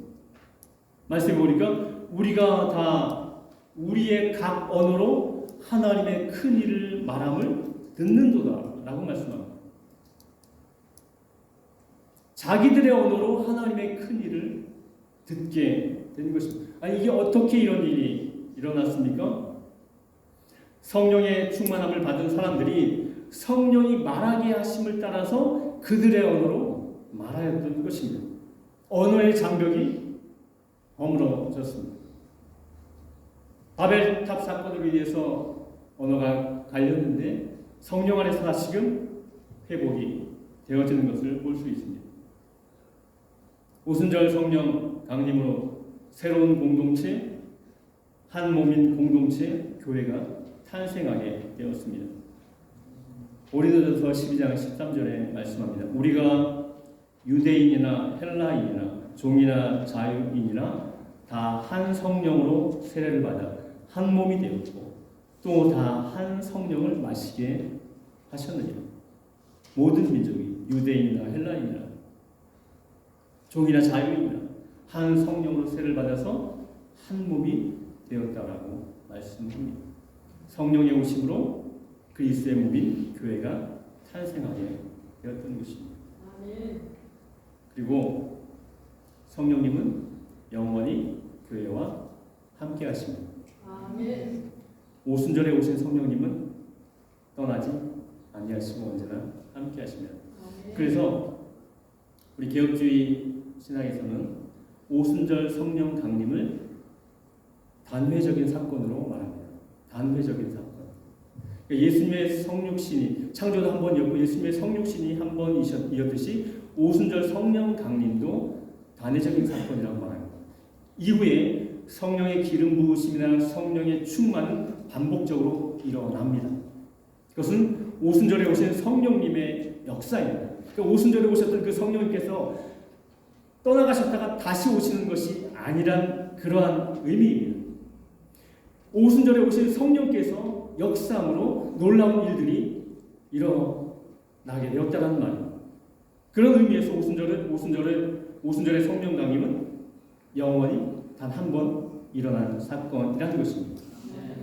A: 말씀해 보니까 우리가 다 우리의 각 언어로 하나님의 큰 일을 말함을 듣는도다 라고 말씀합니다. 자기들의 언어로 하나님의 큰 일을 듣게 된 것입니다. 아니 이게 어떻게 이런 일이 일어났습니까? 성령의 충만함을 받은 사람들이 성령이 말하게 하심을 따라서 그들의 언어로 말하였던 것입니다. 언어의 장벽이 허물어졌습니다. 바벨탑 사건으로 인해서 언어가 갈렸는데 성령 안에서 다시금 회복이 되어지는 것을 볼 수 있습니다. 오순절 성령 강림으로 새로운 공동체, 한 몸인 공동체 교회가 탄생하게 되었습니다. 고린도전서 12장 13절에 말씀합니다. 우리가 유대인이나 헬라인이나 종이나 자유인이나 다 한 성령으로 세례를 받아 한 몸이 되었고 또 다 한 성령을 마시게 하셨느니라. 모든 민족이 유대인이나 헬라인이나 종이나 자유인이나 한 성령으로 세례를 받아서 한 몸이 되었다라고 말씀합니다. 성령의 오심으로 그리스도의 몸인 교회가 탄생하게 되었던 것입니다. 그리고 성령님은 영원히 교회와 함께 하십니다. 오순절에 오신 성령님은 떠나지 아니하시고 언제나 함께 하십니다. 그래서 우리 개혁주의 신학에서는 오순절 성령 강림을 단회적인 사건으로 말합니다. 단회적인 사건. 그러니까 예수님의 성육신이 창조도 한 번이었고 예수님의 성육신이 한 번이었듯이 오순절 성령 강림도 단회적인 사건이라고 말합니다. 이후에 성령의 기름 부으심이나 성령의 충만은 반복적으로 일어납니다. 그것은 오순절에 오신 성령님의 역사입니다. 그러니까 오순절에 오셨던 그 성령님께서 떠나가셨다가 다시 오시는 것이 아니란 그러한 의미입니다.
B: 오순절에 오신 성령께서 역사함으로 놀라운 일들이 일어나게 되었다는 말. 그런 의미에서 오순절의 성령 강림은 영원히 단 한 번 일어난 사건이라는 것입니다.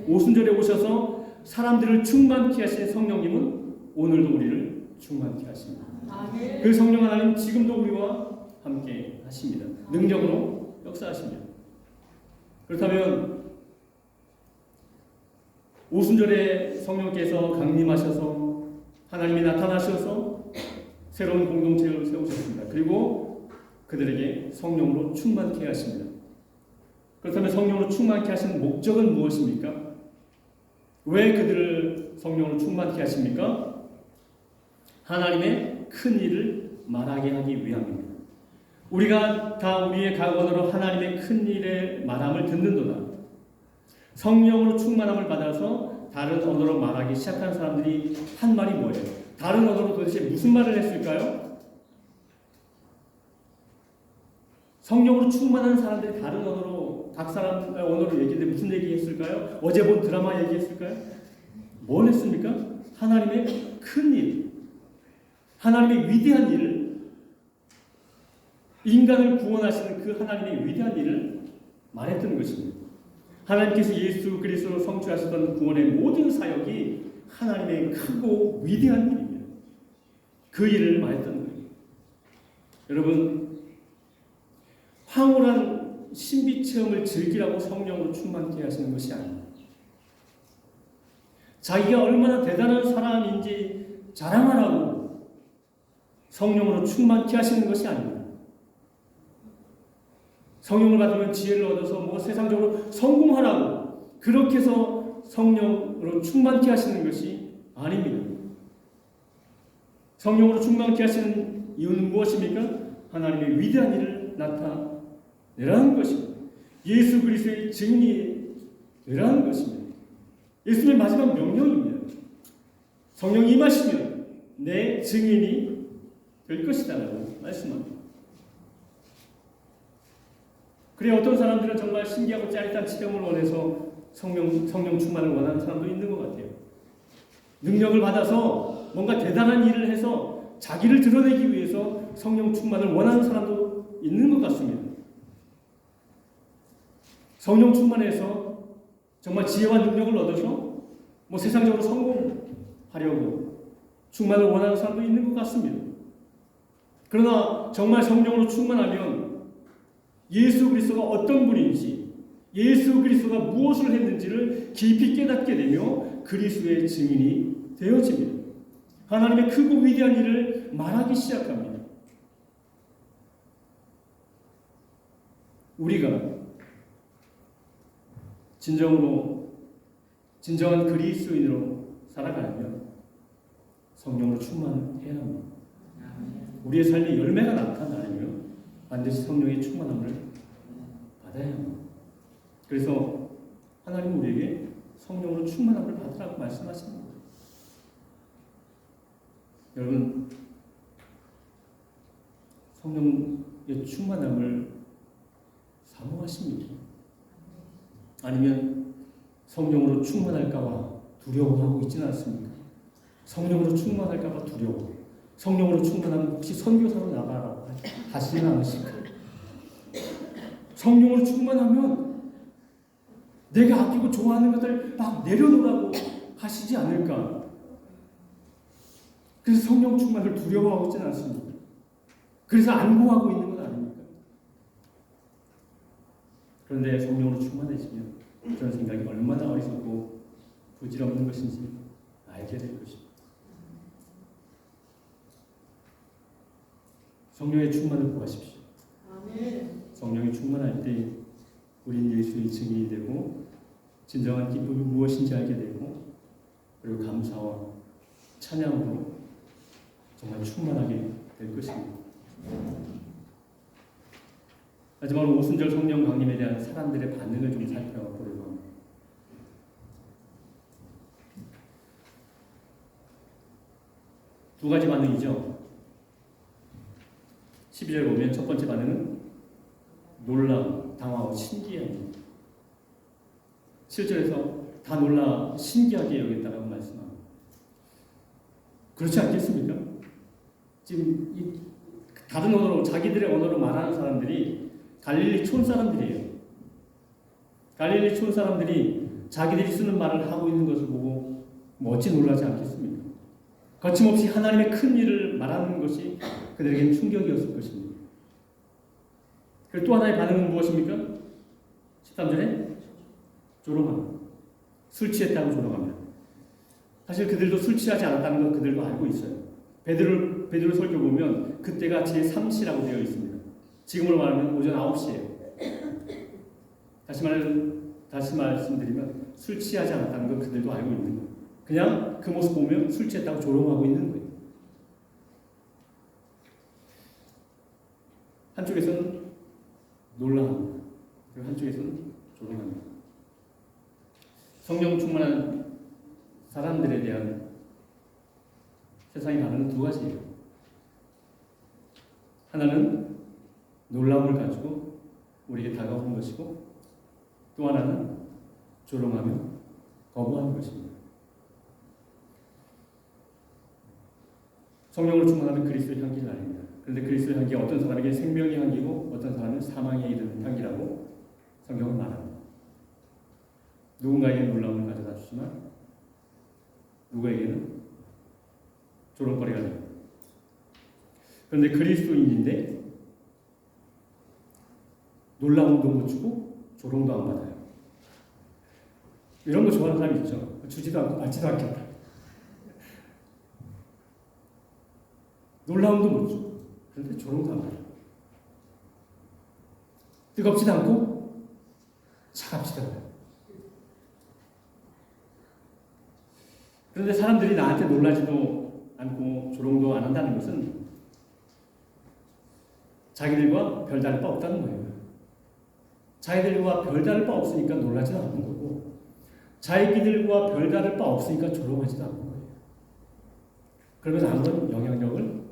B: 오순절에 오셔서 사람들을 충만케 하신 성령님은 오늘도 우리를 충만케 하십니다. 그 성령 하나님 지금도 우리와 함께 하십니다. 능력으로 역사하십니다. 그렇다면 오순절에 성령께서 강림하셔서 하나님이 나타나셔서 새로운 공동체를 세우셨습니다. 그리고 그들에게 성령으로 충만케 하십니다. 그렇다면 성령으로 충만케 하시는 목적은 무엇입니까? 왜 그들을 성령으로 충만케 하십니까? 하나님의 큰 일을 말하게 하기 위함입니다. 우리가 다 우리의 각언으로 하나님의 큰 일의 말함을 듣는도다. 성령으로 충만함을 받아서 다른 언어로 말하기 시작한 사람들이 한 말이 뭐예요? 다른 언어로 도대체 무슨 말을 했을까요? 성령으로 충만한 사람들이 다른 언어로 각 사람 언어로 얘기했는데 무슨 얘기했을까요? 어제 본 드라마 얘기했을까요? 뭘 했습니까? 하나님의 큰 일, 하나님의 위대한 일을, 인간을 구원하시는 그 하나님의 위대한 일을 말했던 것입니다. 하나님께서 예수 그리스도로 성취하셨던 구원의 모든 사역이 하나님의 크고 위대한 일입니다. 그 일을 말했던 거예요. 여러분, 황홀한 신비 체험을 즐기라고 성령으로 충만케 하시는 것이 아닙니다. 자기가 얼마나 대단한 사람인지 자랑하라고 성령으로 충만케 하시는 것이 아닙니다. 성령을 받으면 지혜를 얻어서 뭐 세상적으로 성공하라고 그렇게 해서 성령으로 충만케 하시는 것이 아닙니다. 성령으로 충만케 하시는 이유는 무엇입니까? 하나님의 위대한 일을 나타내라는 것입니다. 예수 그리스도의 증인이라는 것입니다. 예수님의 마지막 명령입니다. 성령이 임하시면 내 증인이 될 것이다라고 말씀합니다. 그래 어떤 사람들은 정말 신기하고 짜릿한 체험을 원해서 성령 충만을 원하는 사람도 있는 것 같아요. 능력을 받아서 뭔가 대단한 일을 해서 자기를 드러내기 위해서 성령 충만을 원하는 사람도 있는 것 같습니다. 성령 충만해서 정말 지혜와 능력을 얻어서 뭐 세상적으로 성공하려고 충만을 원하는 사람도 있는 것 같습니다. 그러나 정말 성령으로 충만하면 예수 그리스도가 어떤 분인지, 예수 그리스도가 무엇을 했는지를 깊이 깨닫게 되며 그리스도의 증인이 되어집니다. 하나님의 크고 위대한 일을 말하기 시작합니다. 우리가 진정한 그리스도인으로 살아가려면 성령으로 충만해야 합니다. 우리의 삶의 열매가 나타나려면 반드시 성령의 충만함을 받아야 합니다. 그래서 하나님은 우리에게 성령으로 충만함을 받으라고 말씀하십니다. 여러분, 성령의 충만함을 사모하십니까? 아니면 성령으로 충만할까봐 두려워하고 있지는 않습니까? 성령으로 충만할까봐 두려워. 성령으로 충만하면 혹시 선교사로 나가라고 하시진 않으실까요? 성령으로 충만하면 내가 아끼고 좋아하는 것들 막 내려놓으라고 하시지 않을까? 그래서 성령 충만을 두려워하고 있지는 않습니다. 그래서 안구하고 있는 건 아닙니까? 그런데 성령으로 충만해지면 그런 생각이 얼마나 어리석고 부질없는 것인지 알게 될 것입니다. 성령의 충만을 구하십시오. 성령이 충만할 때 우린 예수의 증인이 되고 진정한 기쁨이 무엇인지 알게 되고 그리고 감사와 찬양으로 정말 충만하게 될 것입니다. 마지막으로 오순절 성령 강림에 대한 사람들의 반응을 좀 살펴보려고 합니다. 두 가지 반응이죠. 12절 보면 첫 번째 반응은 놀람, 당황하고 신기해합니다. 7절에서 다 놀라 신기하게 여겼다라고 말씀합니다. 그렇지 않겠습니까? 지금 이 다른 언어로 자기들의 언어로 말하는 사람들이 갈릴리 촌 사람들이에요. 갈릴리 촌 사람들이 자기들이 쓰는 말을 하고 있는 것을 보고 어찌 놀라지 않겠습니까? 거침없이 하나님의 큰 일을 말하는 것이 그들에게는 충격이었을 것입니다. 그리고 또 하나의 반응은 무엇입니까? 13절에 조롱합니다. 술 취했다고 조롱합니다. 사실 그들도 술 취하지 않았다는 건 그들도 알고 있어요. 베드로 설교 보면 그때가 제3시라고 되어 있습니다. 지금으로 말하면 오전 9시예요. 다시 말씀드리면 술 취하지 않았다는 건 그들도 알고 있는 거예요. 그냥 그 모습 보면 술 취했다고 조롱하고 있는 거예요. 한쪽에서는 놀라합니다. 그리고 한쪽에서는 조롱합니다. 성령 충만한 사람들에 대한 세상의 반응은 두 가지예요. 하나는 놀라움을 가지고 우리에게 다가오는 것이고, 또 하나는 조롱하며 거부하는 것입니다. 성령으로 충만하면 그리스도의 향기를 나릅니다. 그런데 그리스도의 향기가 어떤 사람에게 생명의 향기고 어떤 사람은 사망에 이르는 향기라고 성경은 말합니다. 누군가에게는 놀라움을 가져다 주지만 누구에게는 조롱거리가 됩니다. 그런데 그리스도인인데 놀라움도 못 주고 조롱도 안 받아요. 이런 거 좋아하는 사람이 있죠. 주지도 않고 받지도 않겠다. 놀라움도 못 주고 그런데 조롱도 안 받아요. 뜨겁지도 않고 차갑지도 않아요. 그런데 사람들이 나한테 놀라지도 않고 조롱도 안 한다는 것은 자기들과 별다를 바 없다는 거예요. 자기들과 별다를 바 없으니까 놀라지도 않는 거고, 자기들과 별다를 바 없으니까 조롱하지도 않는 거예요. 그러면 아무런 영향력을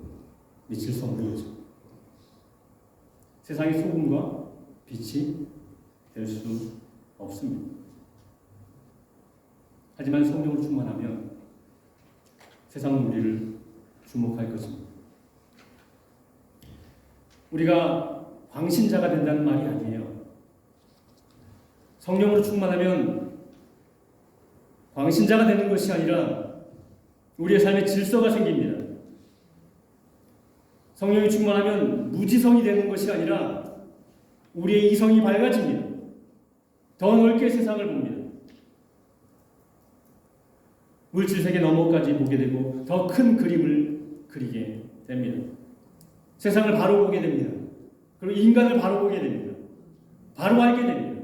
B: 미칠 수 없는 거죠. 세상의 소금과 빛이 될 수 없습니다. 하지만 성령으로 충만하면 세상은 우리를 주목할 것입니다. 우리가 광신자가 된다는 말이 아니에요. 성령으로 충만하면 광신자가 되는 것이 아니라 우리의 삶에 질서가 생깁니다. 성령이 충만하면 무지성이 되는 것이 아니라 우리의 이성이 밝아집니다. 더 넓게 세상을 봅니다. 물질 세계 너머까지 보게 되고 더 큰 그림을 그리게 됩니다. 세상을 바로 보게 됩니다. 그리고 인간을 바로 보게 됩니다. 바로 알게 됩니다.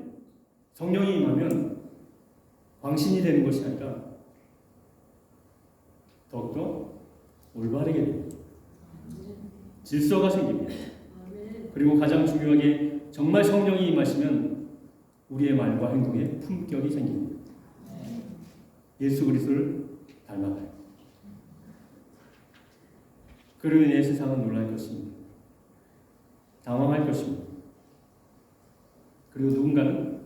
B: 성령이 임하면 광신이 되는 것이 아니라 더욱더 올바르게 됩니다. 질서가 생깁니다. 그리고 가장 중요하게 정말 성령이 임하시면 우리의 말과 행동에 품격이 생깁니다. 예수 그리스도를 닮아가요. 그로 인해 세상은 놀랄 것입니다. 당황할 것입니다. 그리고 누군가는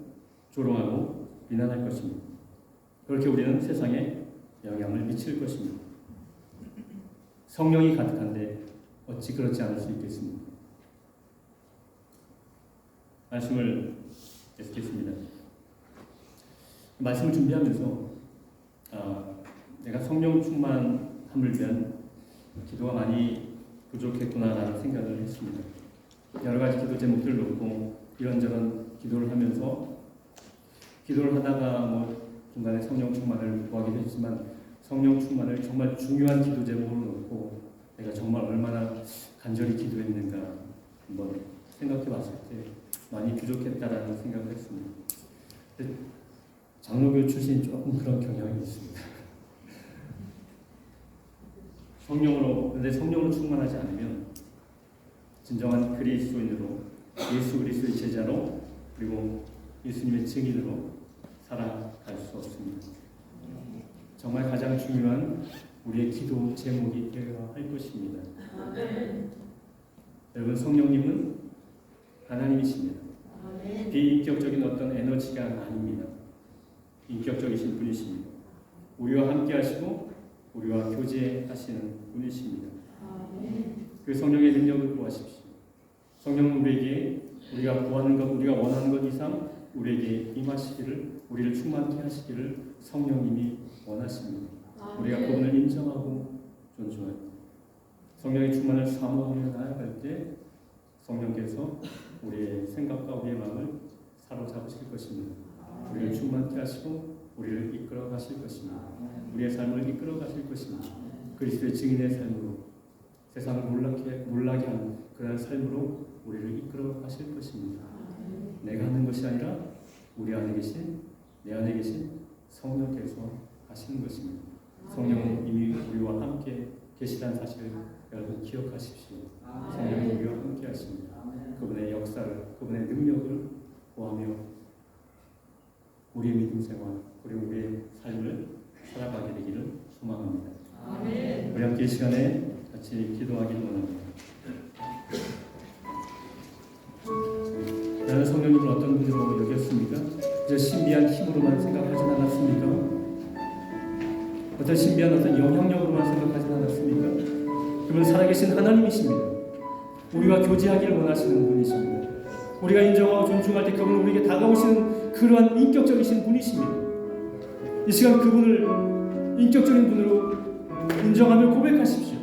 B: 조롱하고 비난할 것입니다. 그렇게 우리는 세상에 영향을 미칠 것입니다. 성령이 가득한데 어찌 그렇지 않을 수 있겠습니까? 말씀을 계속했습니다. 말씀을 준비하면서 내가 성령 충만함을 위한 기도가 많이 부족했구나라는 생각을 했습니다. 여러 가지 기도 제목들을 놓고 이런저런 기도를 하면서 기도를 하다가 중간에 성령 충만을 구하기도 했지만 성령 충만을 정말 중요한 기도 제목으로 놓고 내가 정말 얼마나 간절히 기도했는가 한번 생각해 봤을 때 많이 부족했다라는 생각을 했습니다. 장로교 출신이 조금 그런 경향이 있습니다. 그런데 성령으로 충만하지 않으면 진정한 그리스도인으로 예수 그리스도의 제자로 그리고 예수님의 증인으로 살아갈 수 없습니다. 정말 가장 중요한 우리의 기도 제목이 되어야 할 것입니다. 여러분, 성령님은 하나님이십니다. 비인격적인 어떤 에너지가 아닙니다. 인격적이신 분이십니다. 우리와 함께 하시고 우리와 교제하시는 분이십니다. 그 성령의 능력을 구하십시오. 성령은 우리에게 우리가 구하는 것, 우리가 원하는 것 이상 우리에게 임하시기를, 우리를 충만케 하시기를 성령님이 원하십니다. 우리가 그분을 인정하고 존중합니다. 성령의 충만을 사모하며 나아갈 때 성령께서 우리의 생각과 우리의 마음을 사로잡으실 것입니다. 우리를 충만케 하시고 우리를 이끌어 가실 것입니다. 우리의 삶을 이끌어 가실 것입니다. 그리스도의 증인의 삶으로 세상을 놀라게 하는 그런 삶으로 우리를 이끌어 가실 것입니다. 내가 하는 것이 아니라 우리 안에 계신, 내 안에 계신 성령께서 하시는 것입니다. 성령은 이미 우리와 함께 계시다는 사실을 여러분 기억하십시오. 성령은 우리와 함께 하십니다. 그분의 역사를, 그분의 능력을 구하며 우리의 믿음 생활, 그리고 우리의 삶을 살아가게 되기를 소망합니다. 우리 함께 이 시간에 같이 기도하기를 원합니다. 나는 성령님을 어떤 분으로 여겼습니까? 그저 신비한 힘으로만 생각하진 않았습니까? 어떤 신비한 어떤 영향력으로만 생각하진 않았습니까? 그분은 살아계신 하나님이십니다. 우리와 교제하기를 원하시는 분이십니다. 우리가 인정하고 존중할 때 그분은 우리에게 다가오시는 그러한 인격적이신 분이십니다. 이 시간 그분을 인격적인 분으로 인정하며 고백하십시오.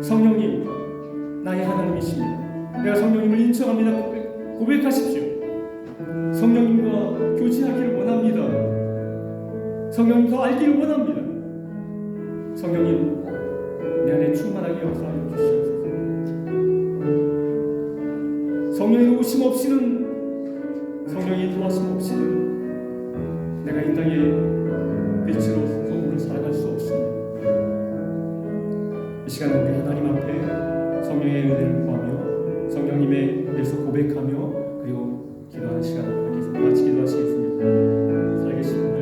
B: 성령님, 나의 하나님이십니다. 내가 성령님을 인정합니다. 고백하십시오. 성령님과 교제하기를 원합니다. 성령님 더 알기를 원합니다. 성령님, 내 안에 충만하게 역사하여 주시옵소서. 성령의 오심 없이는, 성령의 도와심 없이는 내가 이 땅에 빛으로 소금으로 살아갈 수 없습니다. 이 시간 우리 하나님 앞에 성령의 은혜를 구하며 성령님의 일에서 고백하며 그리고 기도하는 시간 계속 같이 기도하시겠습니다. 살아계신 하나님,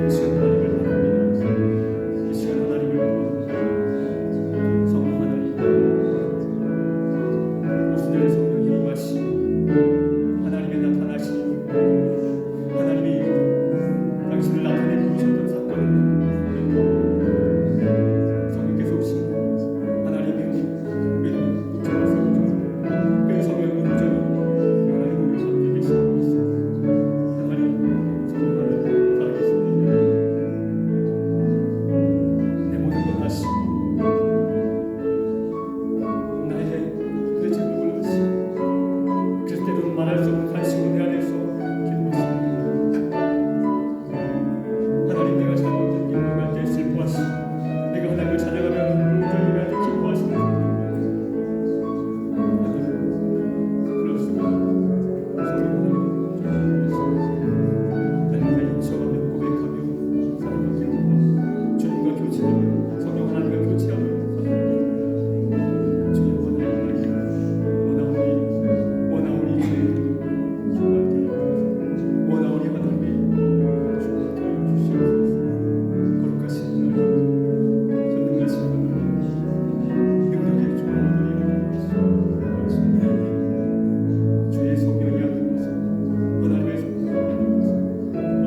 B: 이 시간 하나님을 바랍니다. 이 시간 하나님을 구합니다. 성령 하나님, 오순절의 성령이 임하시고 하나님의 나타나시니 하나님이 당신을 나타내 보이셨던 사건을 성령께서 오시고 하나님의 믿음을 붙잡아서 그 성령의 온전히 하나님 우리와 함께 계시고 있습니다. 하나님 성령을 살아계십니다. 내 모든 것 아시고 나의 죄를 몰라시고 그럴 때도 말할 수 없는 관심으로 내 안에서 기도하십니다. 하나님, 내가 잘못된 일을 할 때 슬퍼하시고 내가 하나님을 찬양하면 온전히 할 때 기뻐하시는 하나님, 그렇습니다. 하나님과 인정하며 고백하며 살아가기를 원합니다. 주님과 교제하며 성령 하나님과 교제하며 주님 원하오니 죄를 원하오니 하나님의 주님을 주시옵소서. 거룩하신 하나님, 전능하신 하나님, 능력의 주 하나님, 주의 성령이 하는 것을 하나님의 성령이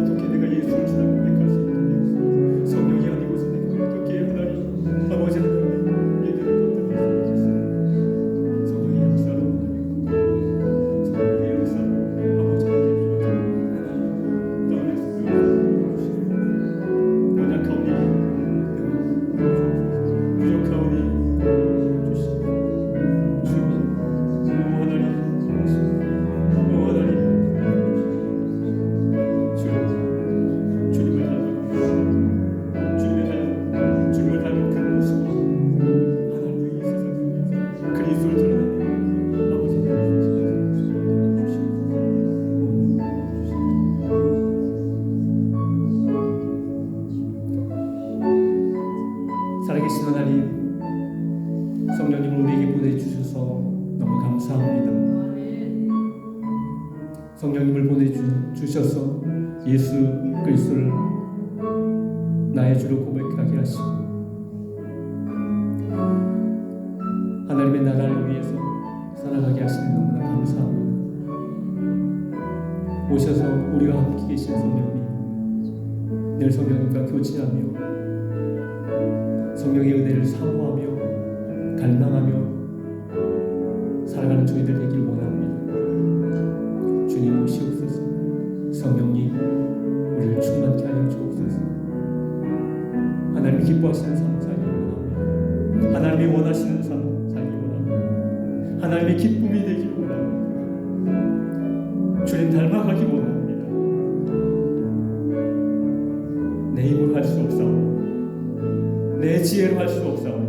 B: 어떻게 내가 예수를 주라고 고백할 수 있느냐? 성령이 아니고서 내가 어떻게 하나님 아버지 하나님 예배를 받들어 주시옵소서. 성령의 역사로 성령의 역사로 아버지 하나님 하나님 연약하오니 부족하오니 주시옵소서. 주님, 오 하나님, 오 하나님, 주님을 닮은 주님을 닮은 그 모습으로 하나님의 이 세상 속에서 그리스도를 드러내는 아버지 살아계신 하나님, 성령님을 우리에게 보내주셔서 너무 감사합니다. 성령님을 보내주셔서 예수 그리스도를 나의 주로 고백하게 하시고 하나님의 나라를 위해서 살아가게 하시는 너무나 감사합니다. 오셔서 우리와 함께 계신 성령님, 늘 성령님과 교제하며 성령의 은혜를 사모하며 갈망하며 살아가는 저희들 되길 원합니다. 주님 오시옵소서. 성령님 우리를 충만케 하여 주옵소서. 하나님이 기뻐하시는 삶 살기 원합니다. 하나님이 원하시는 삶 살기 원합니다. 하나님의 기쁨이 되길 원합니다. 주님 닮아가기 원합니다. 내 힘으로 할 수 없사오니 내 지혜로 할 수 없사오니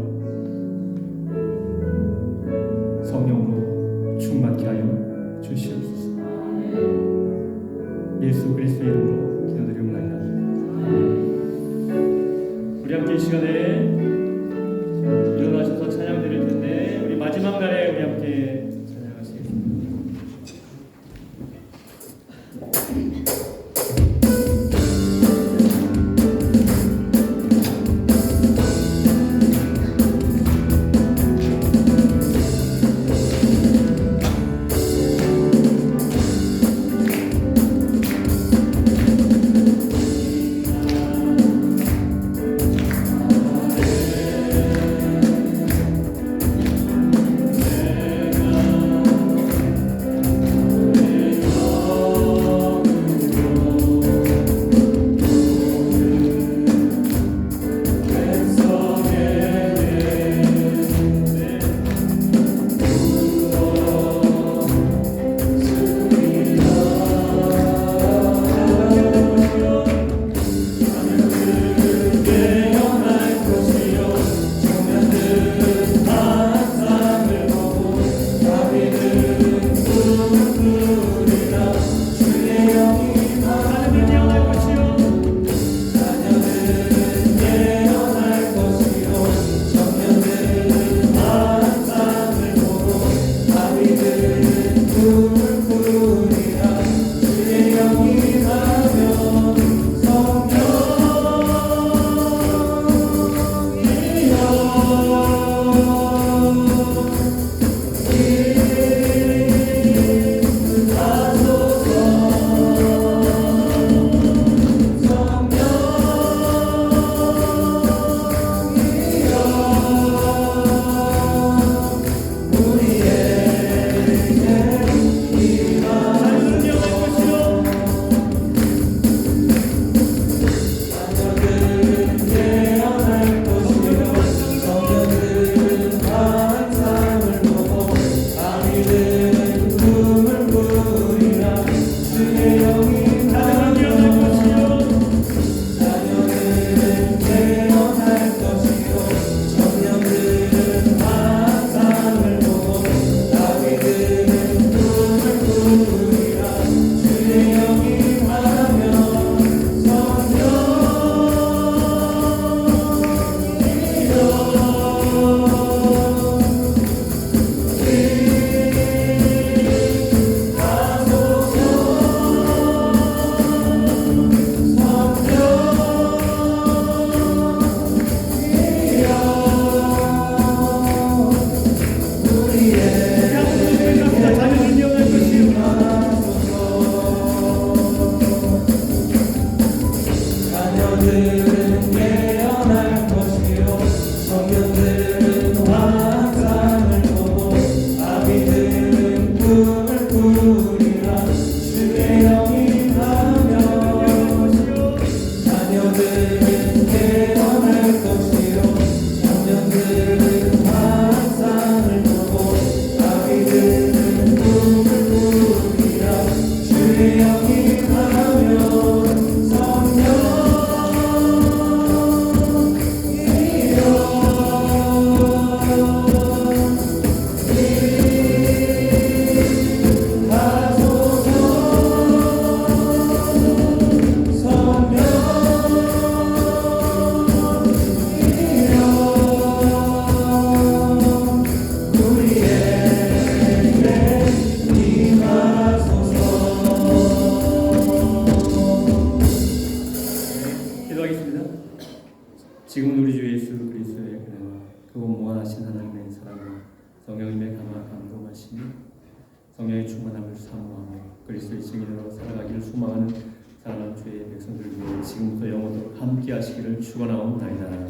B: 성령으로 충만케 하여 주시옵소서. 예수 그리스도의 이름으로 기도드리옵나이다. 우리 함께 이 시간에 일어나셔서 찬양 드릴 텐데 우리 마지막 날에 우리 함께 찬양하시겠습니다. 성령의 충만함을 사모하며 그리스도의 증인으로 살아가기를 소망하는 사랑하는 주의 백성들 위해 지금부터 영원토록 함께 하시기를 축원하옵나이다.